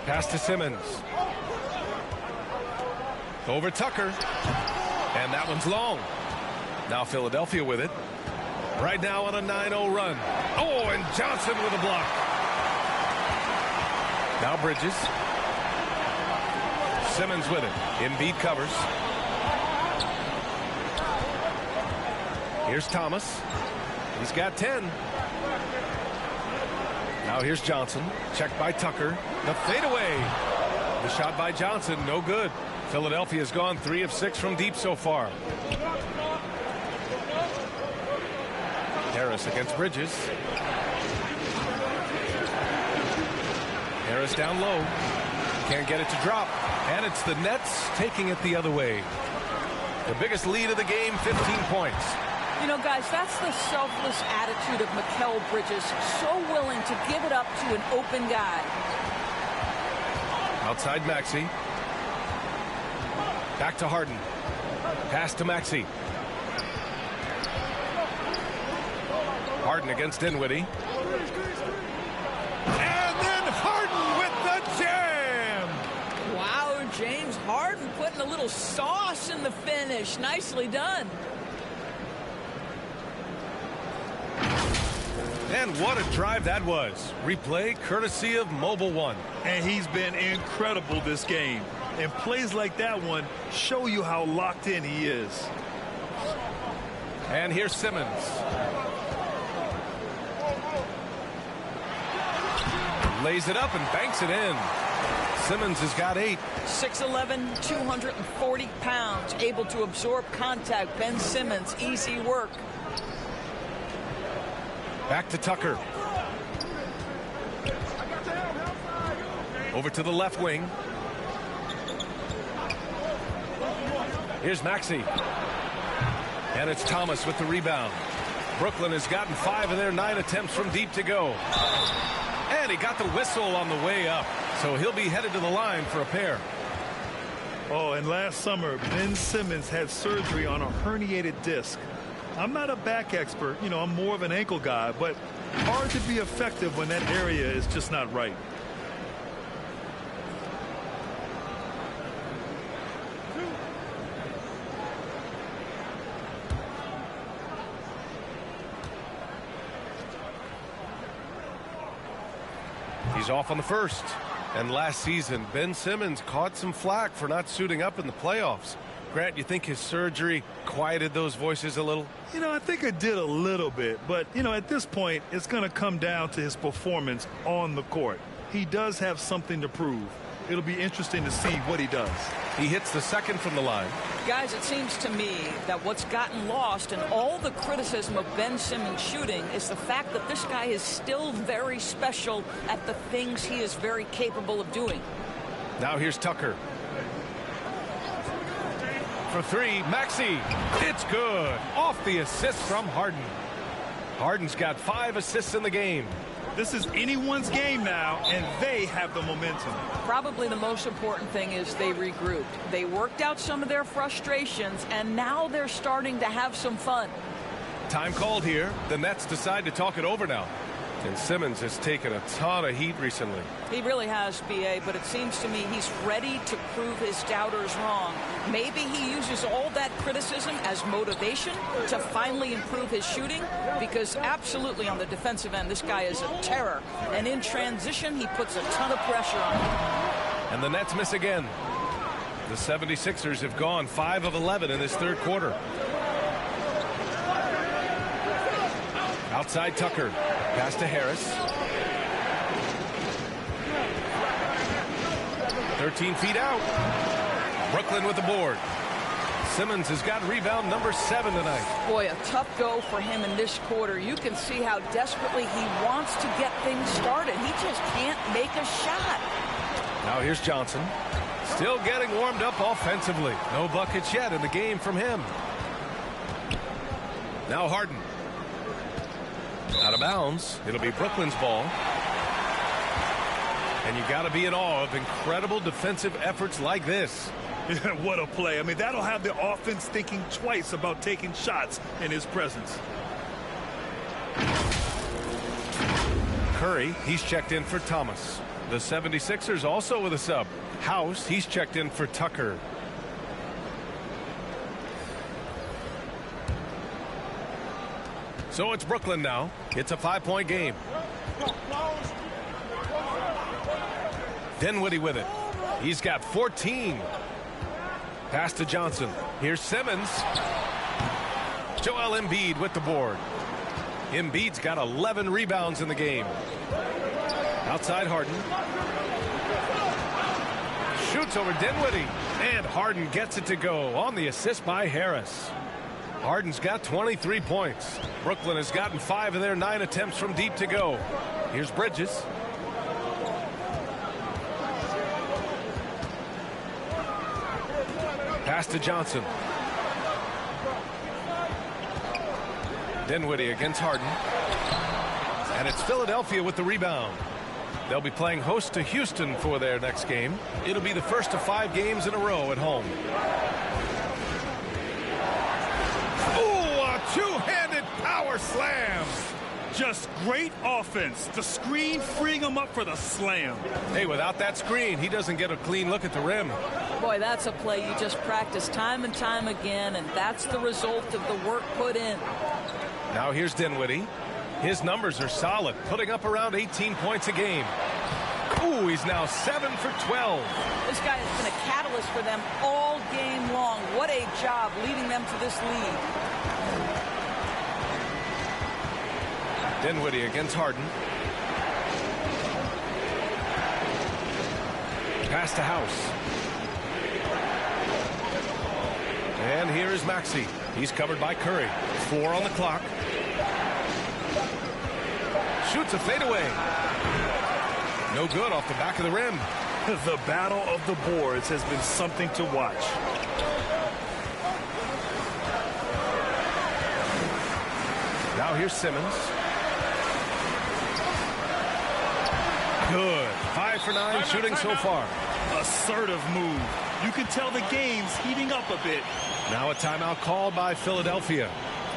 Pass to Simmons. Over Tucker. And that one's long. Now Philadelphia with it. Right now on a 9-0 run. Oh, and Johnson with a block. Now Bridges. Simmons with it. Embiid covers. Here's Thomas. He's got 10. Now here's Johnson. Checked by Tucker. The fadeaway. The shot by Johnson, no good. Philadelphia's gone 3 of 6 from deep so far. Harris against Bridges. Harris down low. Can't get it to drop. And it's the Nets taking it the other way. The biggest lead of the game, 15 points. You know, guys, that's the selfless attitude of Mikal Bridges. So willing to give it up to an open guy. Outside Maxey. Back to Harden. Pass to Maxey. Harden against Dinwiddie. And then Harden with the jam! Wow, James Harden putting a little sauce in the finish. Nicely done. And what a drive that was. Replay courtesy of Mobile One. And he's been incredible this game. And plays like that one show you how locked in he is. And here's Simmons. Lays it up and banks it in. Simmons has got 8. 6'11", 240 pounds, able to absorb contact. Ben Simmons, easy work. Back to Tucker. Over to the left wing. Here's Maxey. And it's Thomas with the rebound. Brooklyn has gotten 5 of their 9 attempts from deep to go. And he got the whistle on the way up. So he'll be headed to the line for a pair. Oh, and last summer, Ben Simmons had surgery on a herniated disc. I'm not a back expert, you know, I'm more of an ankle guy, but hard to be effective when that area is just not right. He's off on the first. And last season, Ben Simmons caught some flack for not suiting up in the playoffs. Grant, you think his surgery quieted those voices a little? You know, I think it did a little bit, but, you know, at this point, it's going to come down to his performance on the court. He does have something to prove. It'll be interesting to see what he does. He hits the second from the line. Guys, it seems to me that what's gotten lost in all the criticism of Ben Simmons shooting is the fact that this guy is still very special at the things he is very capable of doing. Now here's Tucker. For three, Maxey. It's good. Off the assist from Harden. Harden's got 5 assists in the game. This is anyone's game now, and they have the momentum. Probably the most important thing is they regrouped. They worked out some of their frustrations, and now they're starting to have some fun. Time called here. The Nets decide to talk it over now. And Simmons has taken a ton of heat recently. He really has, B.A., but it seems to me he's ready to prove his doubters wrong. Maybe he uses all that criticism as motivation to finally improve his shooting, because absolutely on the defensive end, this guy is a terror. And in transition, he puts a ton of pressure on him. And the Nets miss again. The 76ers have gone 5 of 11 in this third quarter. Outside Tucker. Pass to Harris. 13 feet out. Brooklyn with the board. Simmons has got rebound number 7 tonight. Boy, a tough go for him in this quarter. You can see how desperately he wants to get things started. He just can't make a shot. Now here's Johnson. Still getting warmed up offensively. No buckets yet in the game from him. Now Harden. Out of bounds. It'll be Brooklyn's ball. And you got to be in awe of incredible defensive efforts like this. What a play. I mean, that'll have the offense thinking twice about taking shots in his presence. Curry, he's checked in for Thomas. The 76ers also with a sub. House, he's checked in for Tucker. So it's Brooklyn now. It's a 5-point game. Dinwiddie with it. He's got 14. Pass to Johnson. Here's Simmons. Joel Embiid with the board. Embiid's got 11 rebounds in the game. Outside Harden. Shoots over Dinwiddie. And Harden gets it to go on the assist by Harris. Harden's got 23 points. Brooklyn has gotten 5 of their 9 attempts from deep to go. Here's Bridges. Pass to Johnson. Dinwiddie against Harden. And it's Philadelphia with the rebound. They'll be playing host to Houston for their next game. It'll be the first of 5 games in a row at home. Two-handed power slam. Just great offense. The screen freeing him up for the slam. Hey, without that screen, he doesn't get a clean look at the rim. Boy, that's a play you just practice time and time again, and that's the result of the work put in. Now here's Dinwiddie. His numbers are solid, putting up around 18 points a game. Ooh, he's now 7 for 12. This guy has been a catalyst for them all game long. What a job leading them to this lead. Dinwiddie against Harden. Pass to House. And here is Maxey. He's covered by Curry. 4 on the clock. Shoots a fadeaway. No good off the back of the rim. The battle of the boards has been something to watch. Now here's Simmons. Good. 5 for 9 shooting so far. Assertive move. You can tell the game's heating up a bit. Now a timeout called by Philadelphia.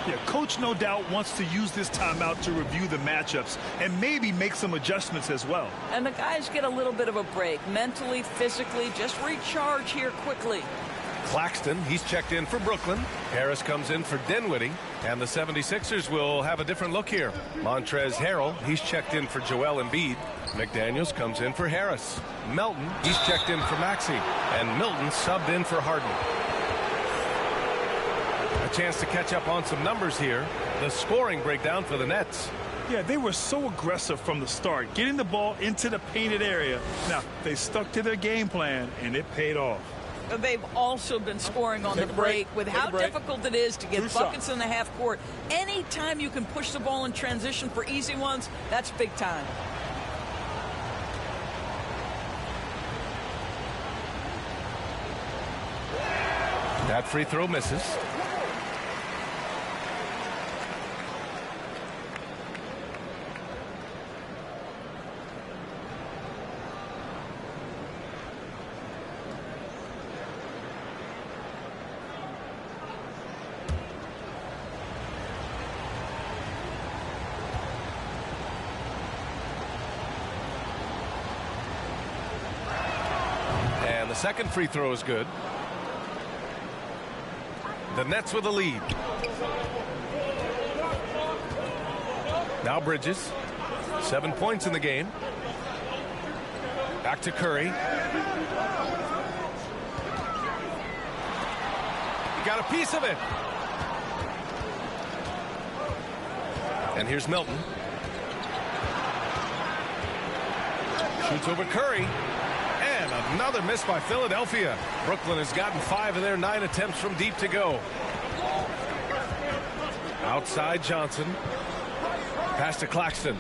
Yeah, coach no doubt wants to use this timeout to review the matchups and maybe make some adjustments as well. And the guys get a little bit of a break, mentally, physically, just recharge here quickly. Claxton, he's checked in for Brooklyn. Harris comes in for Dinwiddie. And the 76ers will have a different look here. Montrezl Harrell, he's checked in for Joel Embiid. McDaniels comes in for Harris. Melton, he's checked in for Maxey. And Milton subbed in for Harden. A chance to catch up on some numbers here. The scoring breakdown for the Nets. Yeah, they were so aggressive from the start, getting the ball into the painted area. Now, they stuck to their game plan, and it paid off. They've also been scoring on the break with how difficult it is to get buckets in the half court. Anytime you can push the ball in transition for easy ones, that's big time. That free throw misses. The second free throw is good. The Nets with a lead. Now Bridges. 7 points in the game. Back to Curry. He got a piece of it. And here's Milton. Shoots over Curry. And another miss by Philadelphia. Brooklyn has gotten 5 of their 9 attempts from deep to go. Outside Johnson. Pass to Claxton.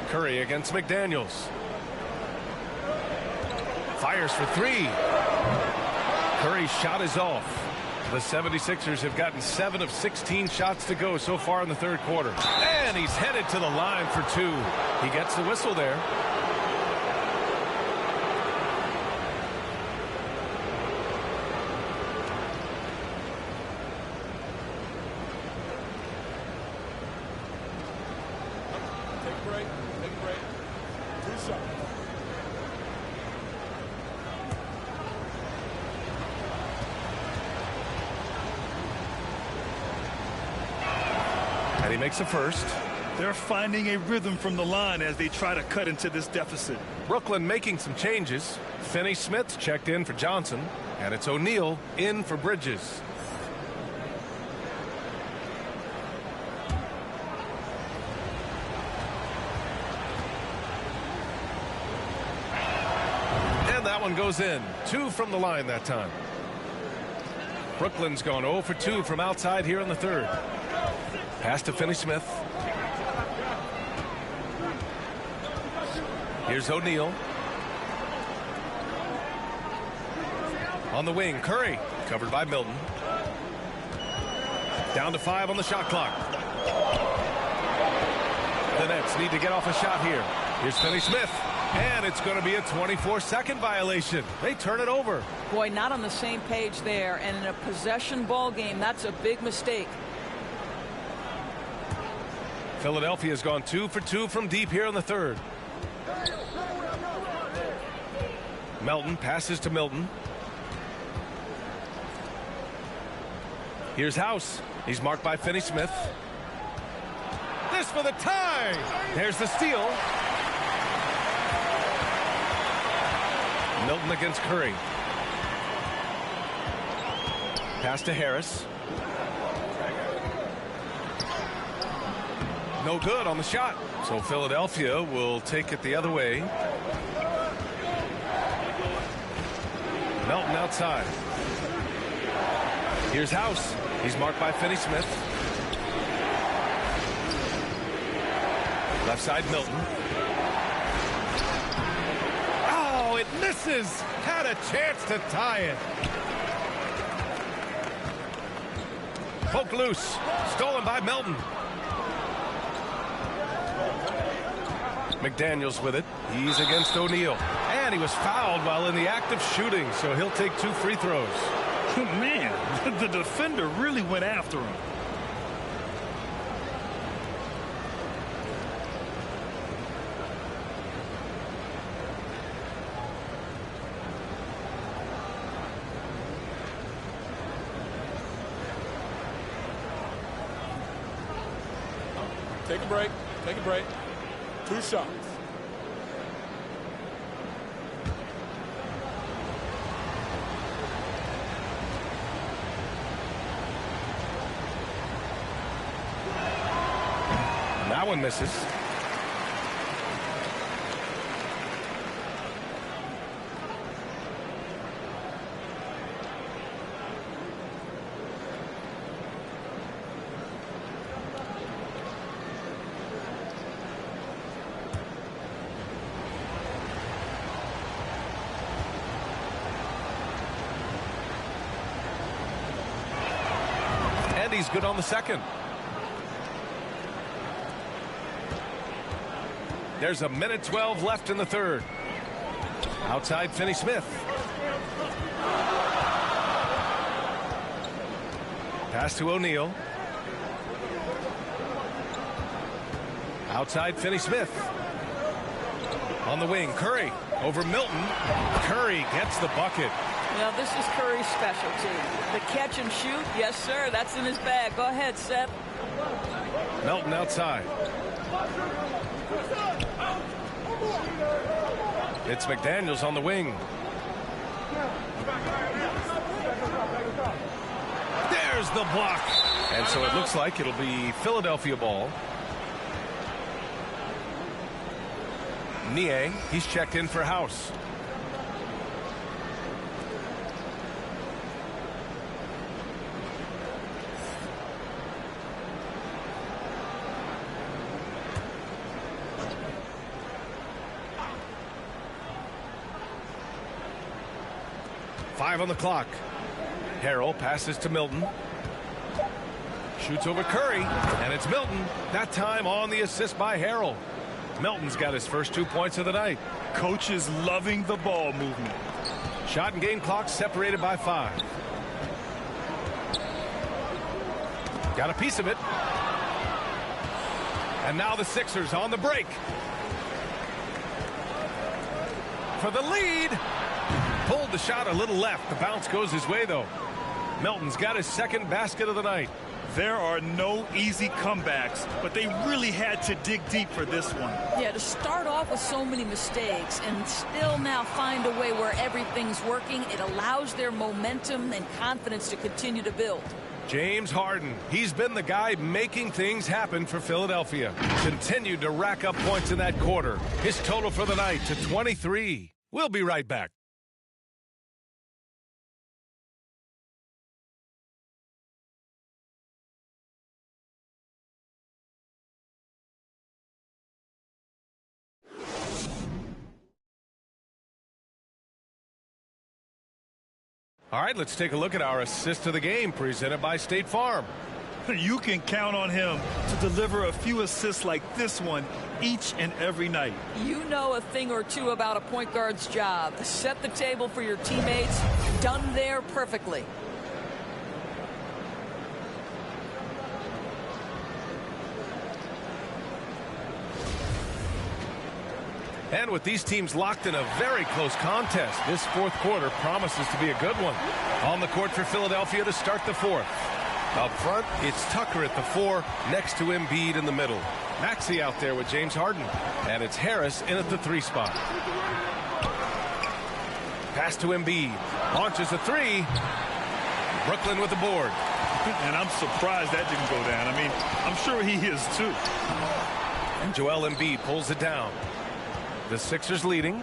Curry against McDaniels. Fires for 3. Curry's shot is off. The 76ers have gotten 7 of 16 shots to go so far in the third quarter. And he's headed to the line for 2. He gets the whistle there. Take a break. Take a break. 2 shots. And he makes the first. They're finding a rhythm from the line as they try to cut into this deficit. Brooklyn making some changes. Finney-Smith checked in for Johnson. And it's O'Neal in for Bridges. And that one goes in. 2 from the line that time. Brooklyn's gone 0 for 2 from outside here in the third. Pass to Finney-Smith. Here's O'Neal. On the wing, Curry. Covered by Milton. Down to 5 on the shot clock. The Nets need to get off a shot here. Here's Finney-Smith. And it's going to be a 24-second violation. They turn it over. Boy, not on the same page there. And in a possession ball game, that's a big mistake. Philadelphia's gone 2 for 2 from deep here in the third. Melton passes to Milton. Here's House. He's marked by Finney-Smith. This for the tie. There's the steal. Milton against Curry. Pass to Harris. No good on the shot. So Philadelphia will take it the other way. Melton outside. Here's House. He's marked by Finney-Smith. Left side, Milton. Oh, it misses. Had a chance to tie it. Poked loose. Stolen by Melton. McDaniels with it. He's against O'Neal. And he was fouled while in the act of shooting, so he'll take 2 free throws. Man, the defender really went after him. Take a break. Take a break. 2 shots. That one misses. And he's good on the second. There's a minute 12 left in the third. Outside Finney-Smith. Pass to O'Neal. Outside Finney-Smith. On the wing, Curry over Milton. Curry gets the bucket. Now, this is Curry's specialty. The catch and shoot, yes, sir, that's in his bag. Go ahead, Seth. Milton outside. It's McDaniels on the wing. There's the block. And so it looks like it'll be Philadelphia ball. Nie, he's checked in for House. Five on the clock. Harrell passes to Milton. Shoots over Curry, and it's Milton. That time on the assist by Harrell. Milton's got his first 2 points of the night. Coach is loving the ball movement. Shot and game clock separated by 5. Got a piece of it. And now the Sixers on the break. For the lead. Pulled the shot a little left. The bounce goes his way, though. Milton's got his second basket of the night. There are no easy comebacks, but they really had to dig deep for this one. Yeah, to start off with so many mistakes and still now find a way where everything's working, it allows their momentum and confidence to continue to build. James Harden, he's been the guy making things happen for Philadelphia. Continued to rack up points in that quarter. His total for the night to 23. We'll be right back. All right, let's take a look at our assist of the game presented by State Farm. You can count on him to deliver a few assists like this one each and every night. You know a thing or two about a point guard's job. Set the table for your teammates. Done there perfectly. And with these teams locked in a very close contest, this fourth quarter promises to be a good one. On the court for Philadelphia to start the fourth. Up front, it's Tucker at the 4, next to Embiid in the middle. Maxey out there with James Harden. And it's Harris in at the 3 spot. Pass to Embiid. Launches a 3. Brooklyn with the board. And I'm surprised that didn't go down. I mean, I'm sure he is too. And Joel Embiid pulls it down. The Sixers leading.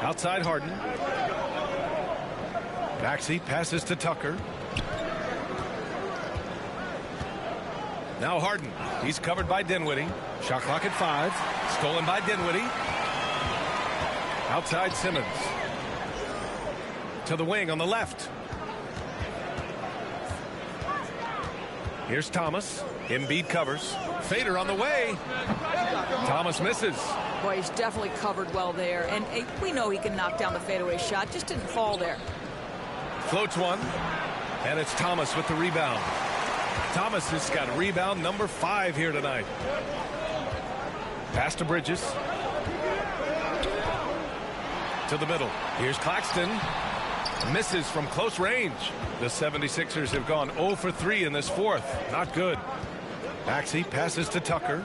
Outside Harden. Maxey passes to Tucker. Now Harden. He's covered by Dinwiddie. Shot clock at 5. Stolen by Dinwiddie. Outside Simmons. To the wing on the left. Here's Thomas. Embiid covers. Fader on the way. Thomas misses. Boy, he's definitely covered well there. And we know he can knock down the fadeaway shot. Just didn't fall there. Floats one. And it's Thomas with the rebound. Thomas has got rebound number 5 here tonight. Pass to Bridges. To the middle. Here's Claxton. Misses from close range. The 76ers have gone 0 for 3 in this fourth. Not good. Maxey passes to Tucker.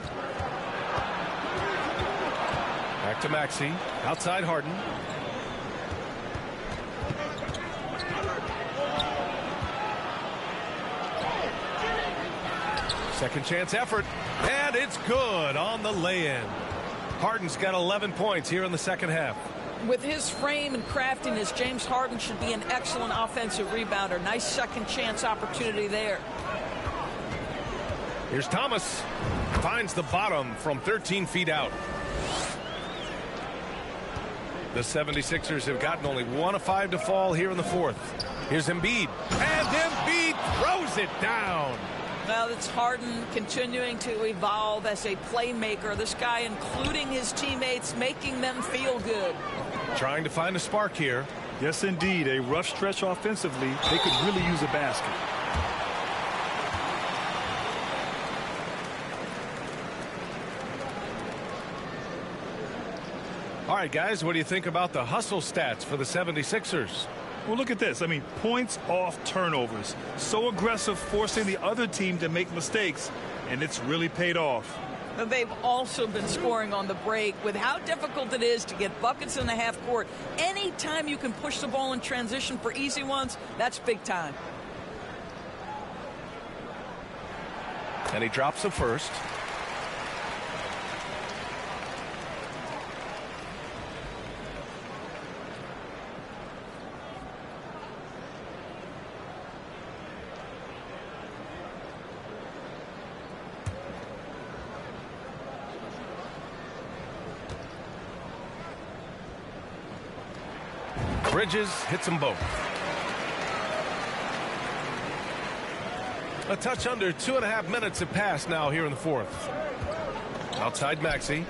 Back to Maxey. Outside Harden. Second chance effort. And it's good on the lay-in. Harden's got 11 points here in the second half. With his frame and craftiness, James Harden should be an excellent offensive rebounder. Nice second chance opportunity there. Here's Thomas. Finds the bottom from 13 feet out. The 76ers have gotten only 1 of 5 to fall here in the fourth. Here's Embiid. And Embiid throws it down. Well, it's Harden continuing to evolve as a playmaker. This guy, including his teammates, making them feel good. Trying to find a spark here. Yes, indeed. A rough stretch offensively. They could really use a basket. All right, guys, what do you think about the hustle stats for the 76ers? Well, look at this. I mean, points off turnovers. So aggressive, forcing the other team to make mistakes, and it's really paid off. They've also been scoring on the break. With how difficult it is to get buckets in the half court, anytime you can push the ball in transition for easy ones, that's big time. And he drops the first. Bridges hits them both. A touch under 2.5 minutes have passed now here in the fourth. Outside Maxey.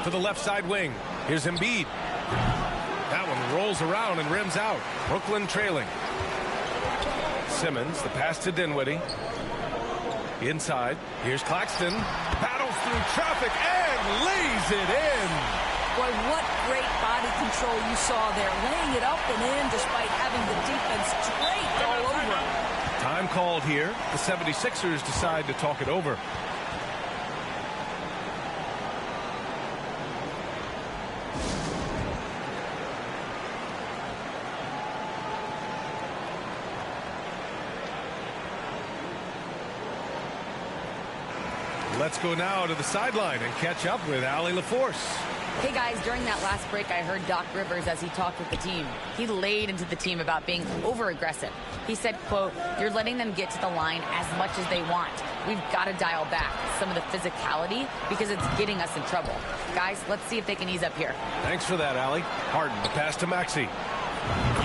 To the left side wing. Here's Embiid. That one rolls around and rims out. Brooklyn trailing. Simmons, the pass to Dinwiddie. Inside, here's Claxton. Battles through traffic and lays it in. Boy, what great body control you saw there. Laying it up and in despite having the defense draped all over him. Time called here. The 76ers decide to talk it over. Let's go now to the sideline and catch up with Allie LaForce. Hey guys, during that last break, I heard Doc Rivers as he talked with the team. He laid into the team about being over-aggressive. He said, quote, "You're letting them get to the line as much as they want. We've got to dial back some of the physicality because it's getting us in trouble. Guys, let's see if they can ease up here." Thanks for that, Allie. Harden, the pass to Maxey.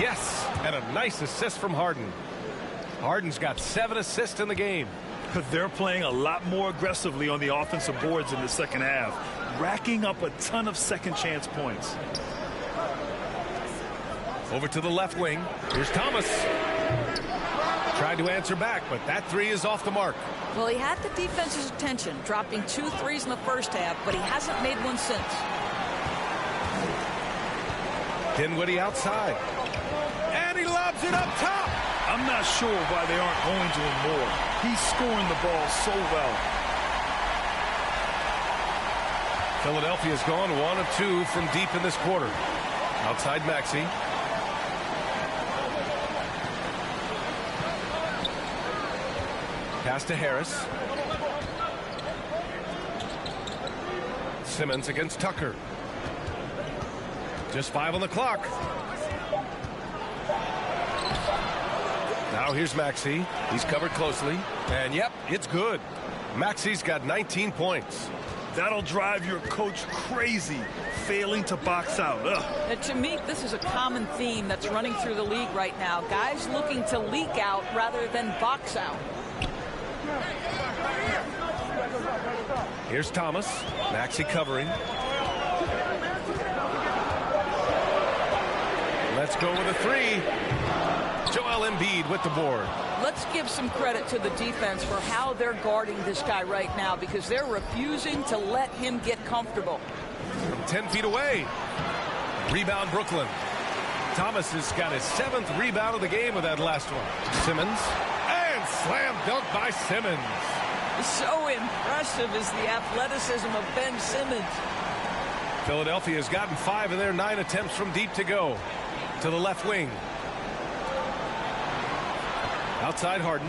Yes, and a nice assist from Harden. Harden's got 7 assists in the game. They're playing a lot more aggressively on the offensive boards in the second half, racking up a ton of second chance points. Over to the left wing. Here's Thomas. Tried to answer back, but that 3 is off the mark. Well, he had the defense's attention, dropping 2 threes in the first half, but he hasn't made one since. Dinwiddie outside. And he lobs it up top. I'm not sure why they aren't going to him more. He's scoring the ball so well. Philadelphia's gone 1 of 2 from deep in this quarter. Outside Maxey. Pass to Harris. Simmons against Tucker. Just 5 on the clock. Now here's Maxey. He's covered closely. And yep, it's good. Maxey's got 19 points. That'll drive your coach crazy, failing to box out. And to me, this is a common theme that's running through the league right now. Guys looking to leak out rather than box out. Here's Thomas. Maxey covering. Let's go with a three. Joel Embiid with the board. Let's give some credit to the defense for how they're guarding this guy right now, because they're refusing to let him get comfortable. From 10 feet away. Rebound Brooklyn. Thomas has got his 7th rebound of the game with that last one. Simmons. And slam dunk by Simmons. So impressive is the athleticism of Ben Simmons. Philadelphia has gotten 5 of their 9 attempts from deep to go. To the left wing. Outside Harden.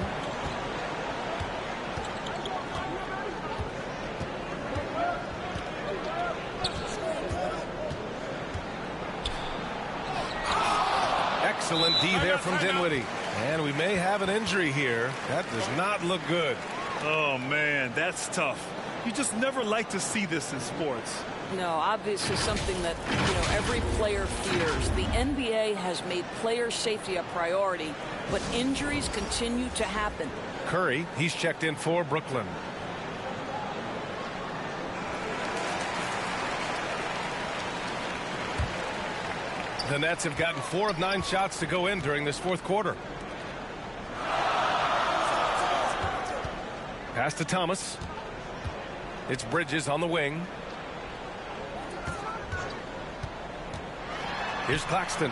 Excellent D there from Dinwiddie. And we may have an injury here. That does not look good. Oh, man, that's tough. You just never like to see this in sports. No, obviously something that, every player fears. The NBA has made player safety a priority, but injuries continue to happen. Curry, he's checked in for Brooklyn. The Nets have gotten 4 of 9 shots to go in during this 4th quarter. Pass to Thomas. It's Bridges on the wing. Here's Claxton.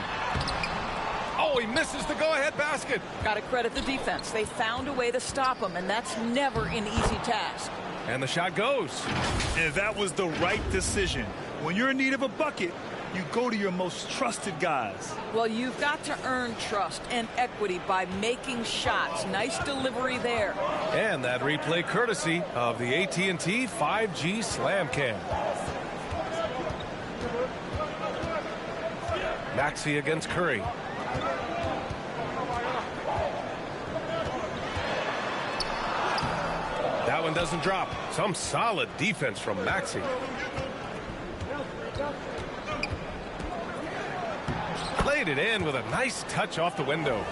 Oh, he misses the go-ahead basket. Got to credit the defense. They found a way to stop him, and that's never an easy task. And the shot goes. And that was the right decision. When you're in need of a bucket, you go to your most trusted guys. Well, you've got to earn trust and equity by making shots. Nice delivery there. And that replay courtesy of the AT&T 5G Slam Cam. Maxey against Curry. That one doesn't drop. Some solid defense from Maxey. Played it in with a nice touch off the window.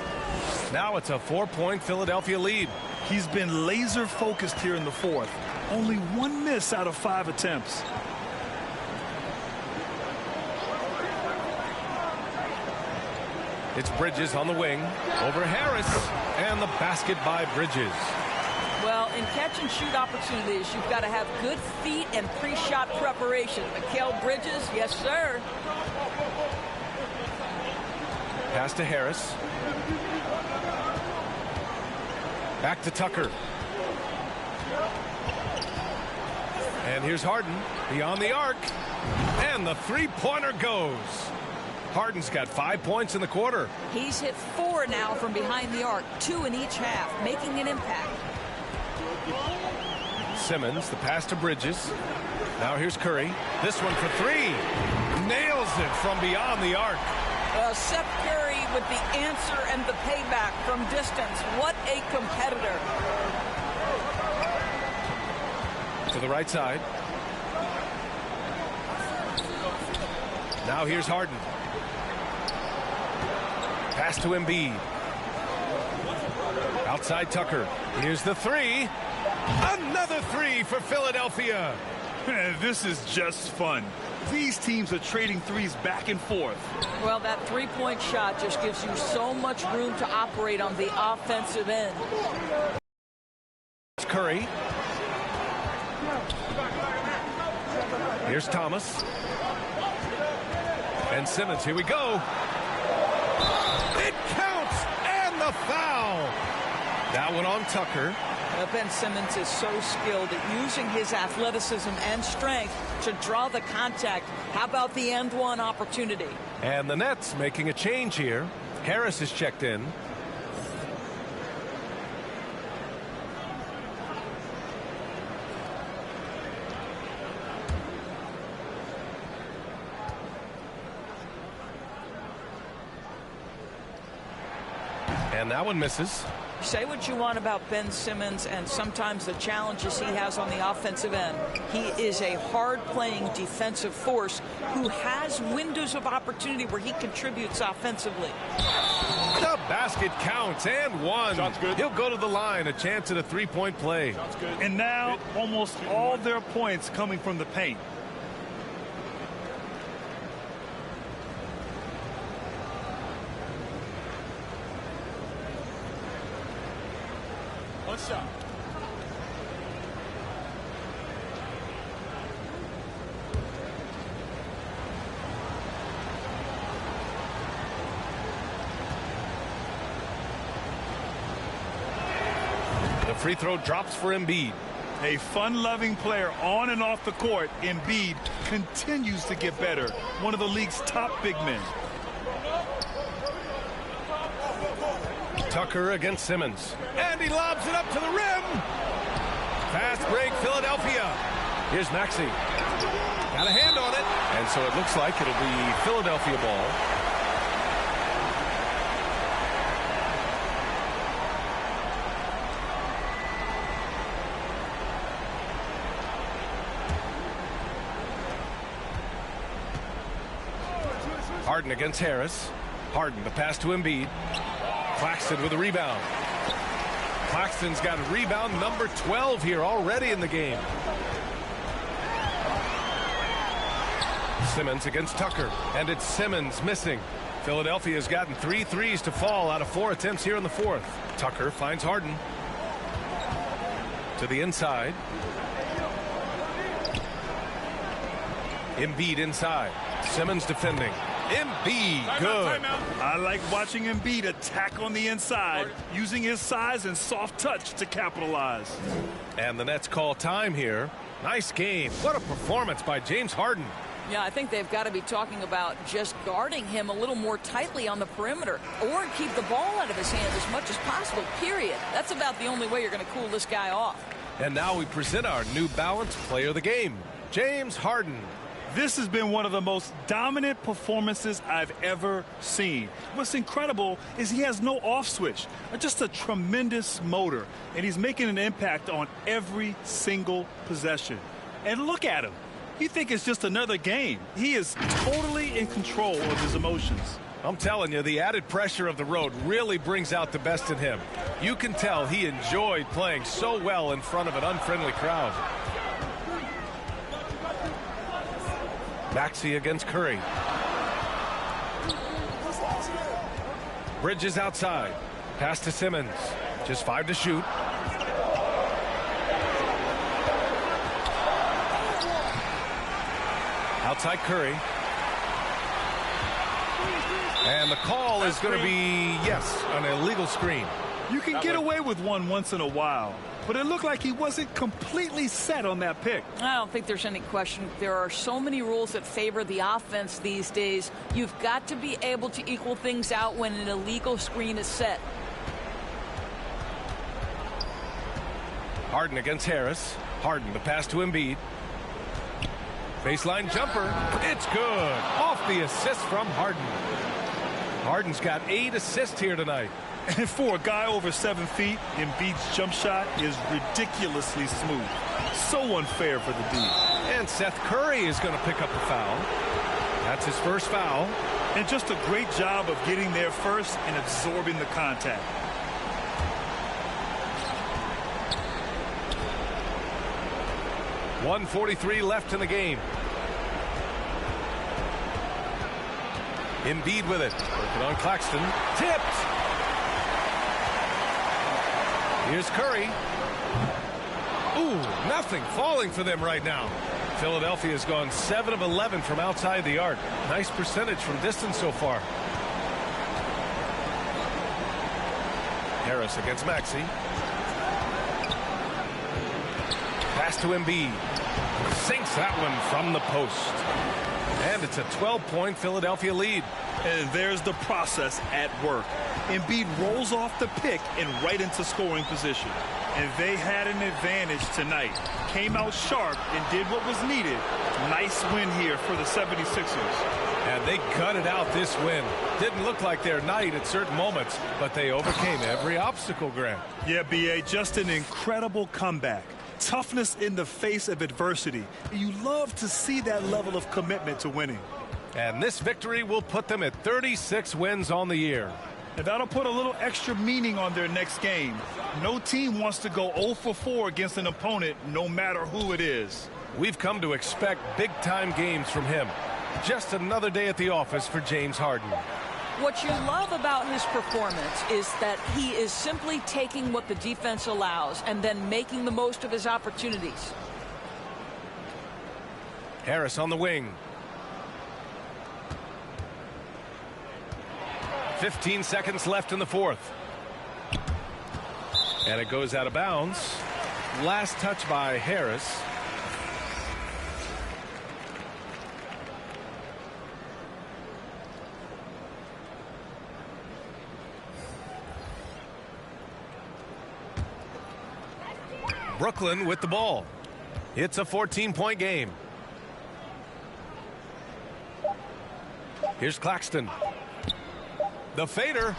Now it's a 4-point Philadelphia lead. He's been laser focused here in the 4th. Only 1 miss out of 5 attempts. It's Bridges on the wing. Over Harris. And the basket by Bridges. Well, in catch-and-shoot opportunities, you've got to have good feet and pre-shot preparation. Mikal Bridges, yes, sir. Pass to Harris. Back to Tucker. And here's Harden. Beyond the arc. And the three-pointer goes. Harden's got 5 points in the quarter. He's hit 4 now from behind the arc, 2 in each half, making an impact. Simmons, the pass to Bridges. Now here's Curry. This one for 3. Nails it from beyond the arc. Seth Curry with the answer and the payback from distance. What a competitor. To the right side. Now here's Harden. Pass to Embiid. Outside Tucker. Here's the 3. Another 3 for Philadelphia. This is just fun. These teams are trading threes back and forth. Well, that three-point shot just gives you so much room to operate on the offensive end. Curry. Here's Thomas. And Simmons, here we go. It counts, and the foul. That one on Tucker. Ben Simmons is so skilled at using his athleticism and strength to draw the contact. How about the end one opportunity? And the Nets making a change here. Harris is checked in. And that one misses. Say what you want about Ben Simmons and sometimes the challenges he has on the offensive end. He is a hard-playing defensive force who has windows of opportunity where he contributes offensively. The basket counts and one. Shot's good. He'll go to the line, a chance at a three-point play. Shot's good. And now almost all their points coming from the paint. One shot. The free throw drops for Embiid. A fun-loving player on and off the court, Embiid continues to get better. One of the league's top big men. Tucker against Simmons. And he lobs it up to the rim. Fast break, Philadelphia. Here's Maxey. Got a hand on it. And so it looks like it'll be Philadelphia ball. Harden against Harris. Harden, the pass to Embiid. Claxton with a rebound. Claxton's got a rebound number 12 here already in the game. Simmons against Tucker, and it's Simmons missing. Philadelphia's gotten 3 threes to fall out of 4 attempts here in the fourth. Tucker finds Harden. To the inside. Embiid inside. Simmons defending. Embiid, good. I like watching Embiid attack on the inside, using his size and soft touch to capitalize. And the Nets call time here. Nice game. What a performance by James Harden. Yeah, I think they've got to be talking about just guarding him a little more tightly on the perimeter or keep the ball out of his hands as much as possible, period. That's about the only way you're going to cool this guy off. And now we present our New Balance Player of the Game, James Harden. This has been one of the most dominant performances I've ever seen. What's incredible is he has no off switch, just a tremendous motor, and he's making an impact on every single possession. And look at him. You think it's just another game. He is totally in control of his emotions. I'm telling you, the added pressure of the road really brings out the best in him. You can tell he enjoyed playing so well in front of an unfriendly crowd. Maxey against Curry. Bridges outside. Pass to Simmons. Just 5 to shoot. Outside Curry. And the call is going to be, yes, an illegal screen. You can get away with one once in a while, but it looked like he wasn't completely set on that pick. I don't think there's any question. There are so many rules that favor the offense these days. You've got to be able to equal things out when an illegal screen is set. Harden against Harris. Harden, the pass to Embiid. Baseline jumper. It's good. Off the assist from Harden. Harden's got 8 assists here tonight. And for a guy over 7 feet, Embiid's jump shot is ridiculously smooth. So unfair for the D. And Seth Curry is going to pick up the foul. That's his first foul. And just a great job of getting there first and absorbing the contact. .143 left in the game. Embiid with it. Working on Claxton. Tipped. Here's Curry. Ooh, nothing falling for them right now. Philadelphia has gone 7 of 11 from outside the arc. Nice percentage from distance so far. Harris against Maxey. Pass to Embiid. Sinks that one from the post. And it's a 12-point Philadelphia lead. And there's the process at work. Embiid rolls off the pick and right into scoring position. And they had an advantage tonight. Came out sharp and did what was needed. Nice win here for the 76ers. And they gutted out this win. Didn't look like their night at certain moments, but they overcame every obstacle, Grant. Yeah, B.A., just an incredible comeback. Toughness in the face of adversity. You love to see that level of commitment to winning. And this victory will put them at 36 wins on the year. And that'll put a little extra meaning on their next game. No team wants to go 0 for 4 against an opponent, no matter who it is. We've come to expect big-time games from him. Just another day at the office for James Harden. What you love about his performance is that he is simply taking what the defense allows and then making the most of his opportunities. Harris on the wing. 15 seconds left in the fourth. And it goes out of bounds. Last touch by Harris. Brooklyn with the ball. It's a 14-point game. Here's Claxton. The fader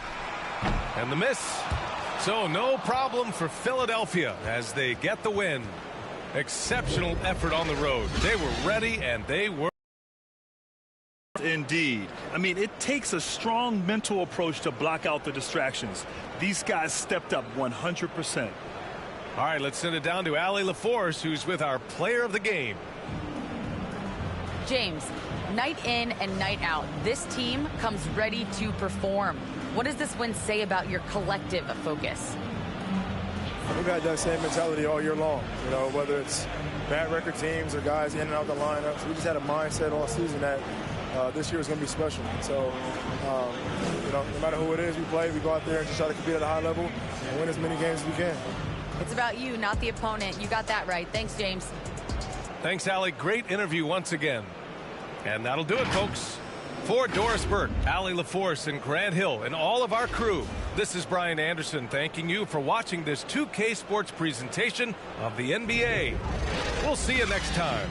and the miss. So no problem for Philadelphia as they get the win. Exceptional effort on the road. They were ready and they were. Indeed. I mean, it takes a strong mental approach to block out the distractions. These guys stepped up 100%. All right, let's send it down to Allie LaForce, who's with our player of the game. James, night in and night out, this team comes ready to perform. What does this win say about your collective focus? We've had that same mentality all year long, you know, whether it's bad record teams or guys in and out the lineups. We just had a mindset all season that this year is going to be special. So, you know, no matter who it is we play, we go out there and just try to compete at a high level and win as many games as we can. It's about you, not the opponent. You got that right. Thanks, James. Thanks, Allie. Great interview once again. And that'll do it, folks. For Doris Burke, Allie LaForce, and Grant Hill, and all of our crew, this is Brian Anderson thanking you for watching this 2K Sports presentation of the NBA. We'll see you next time.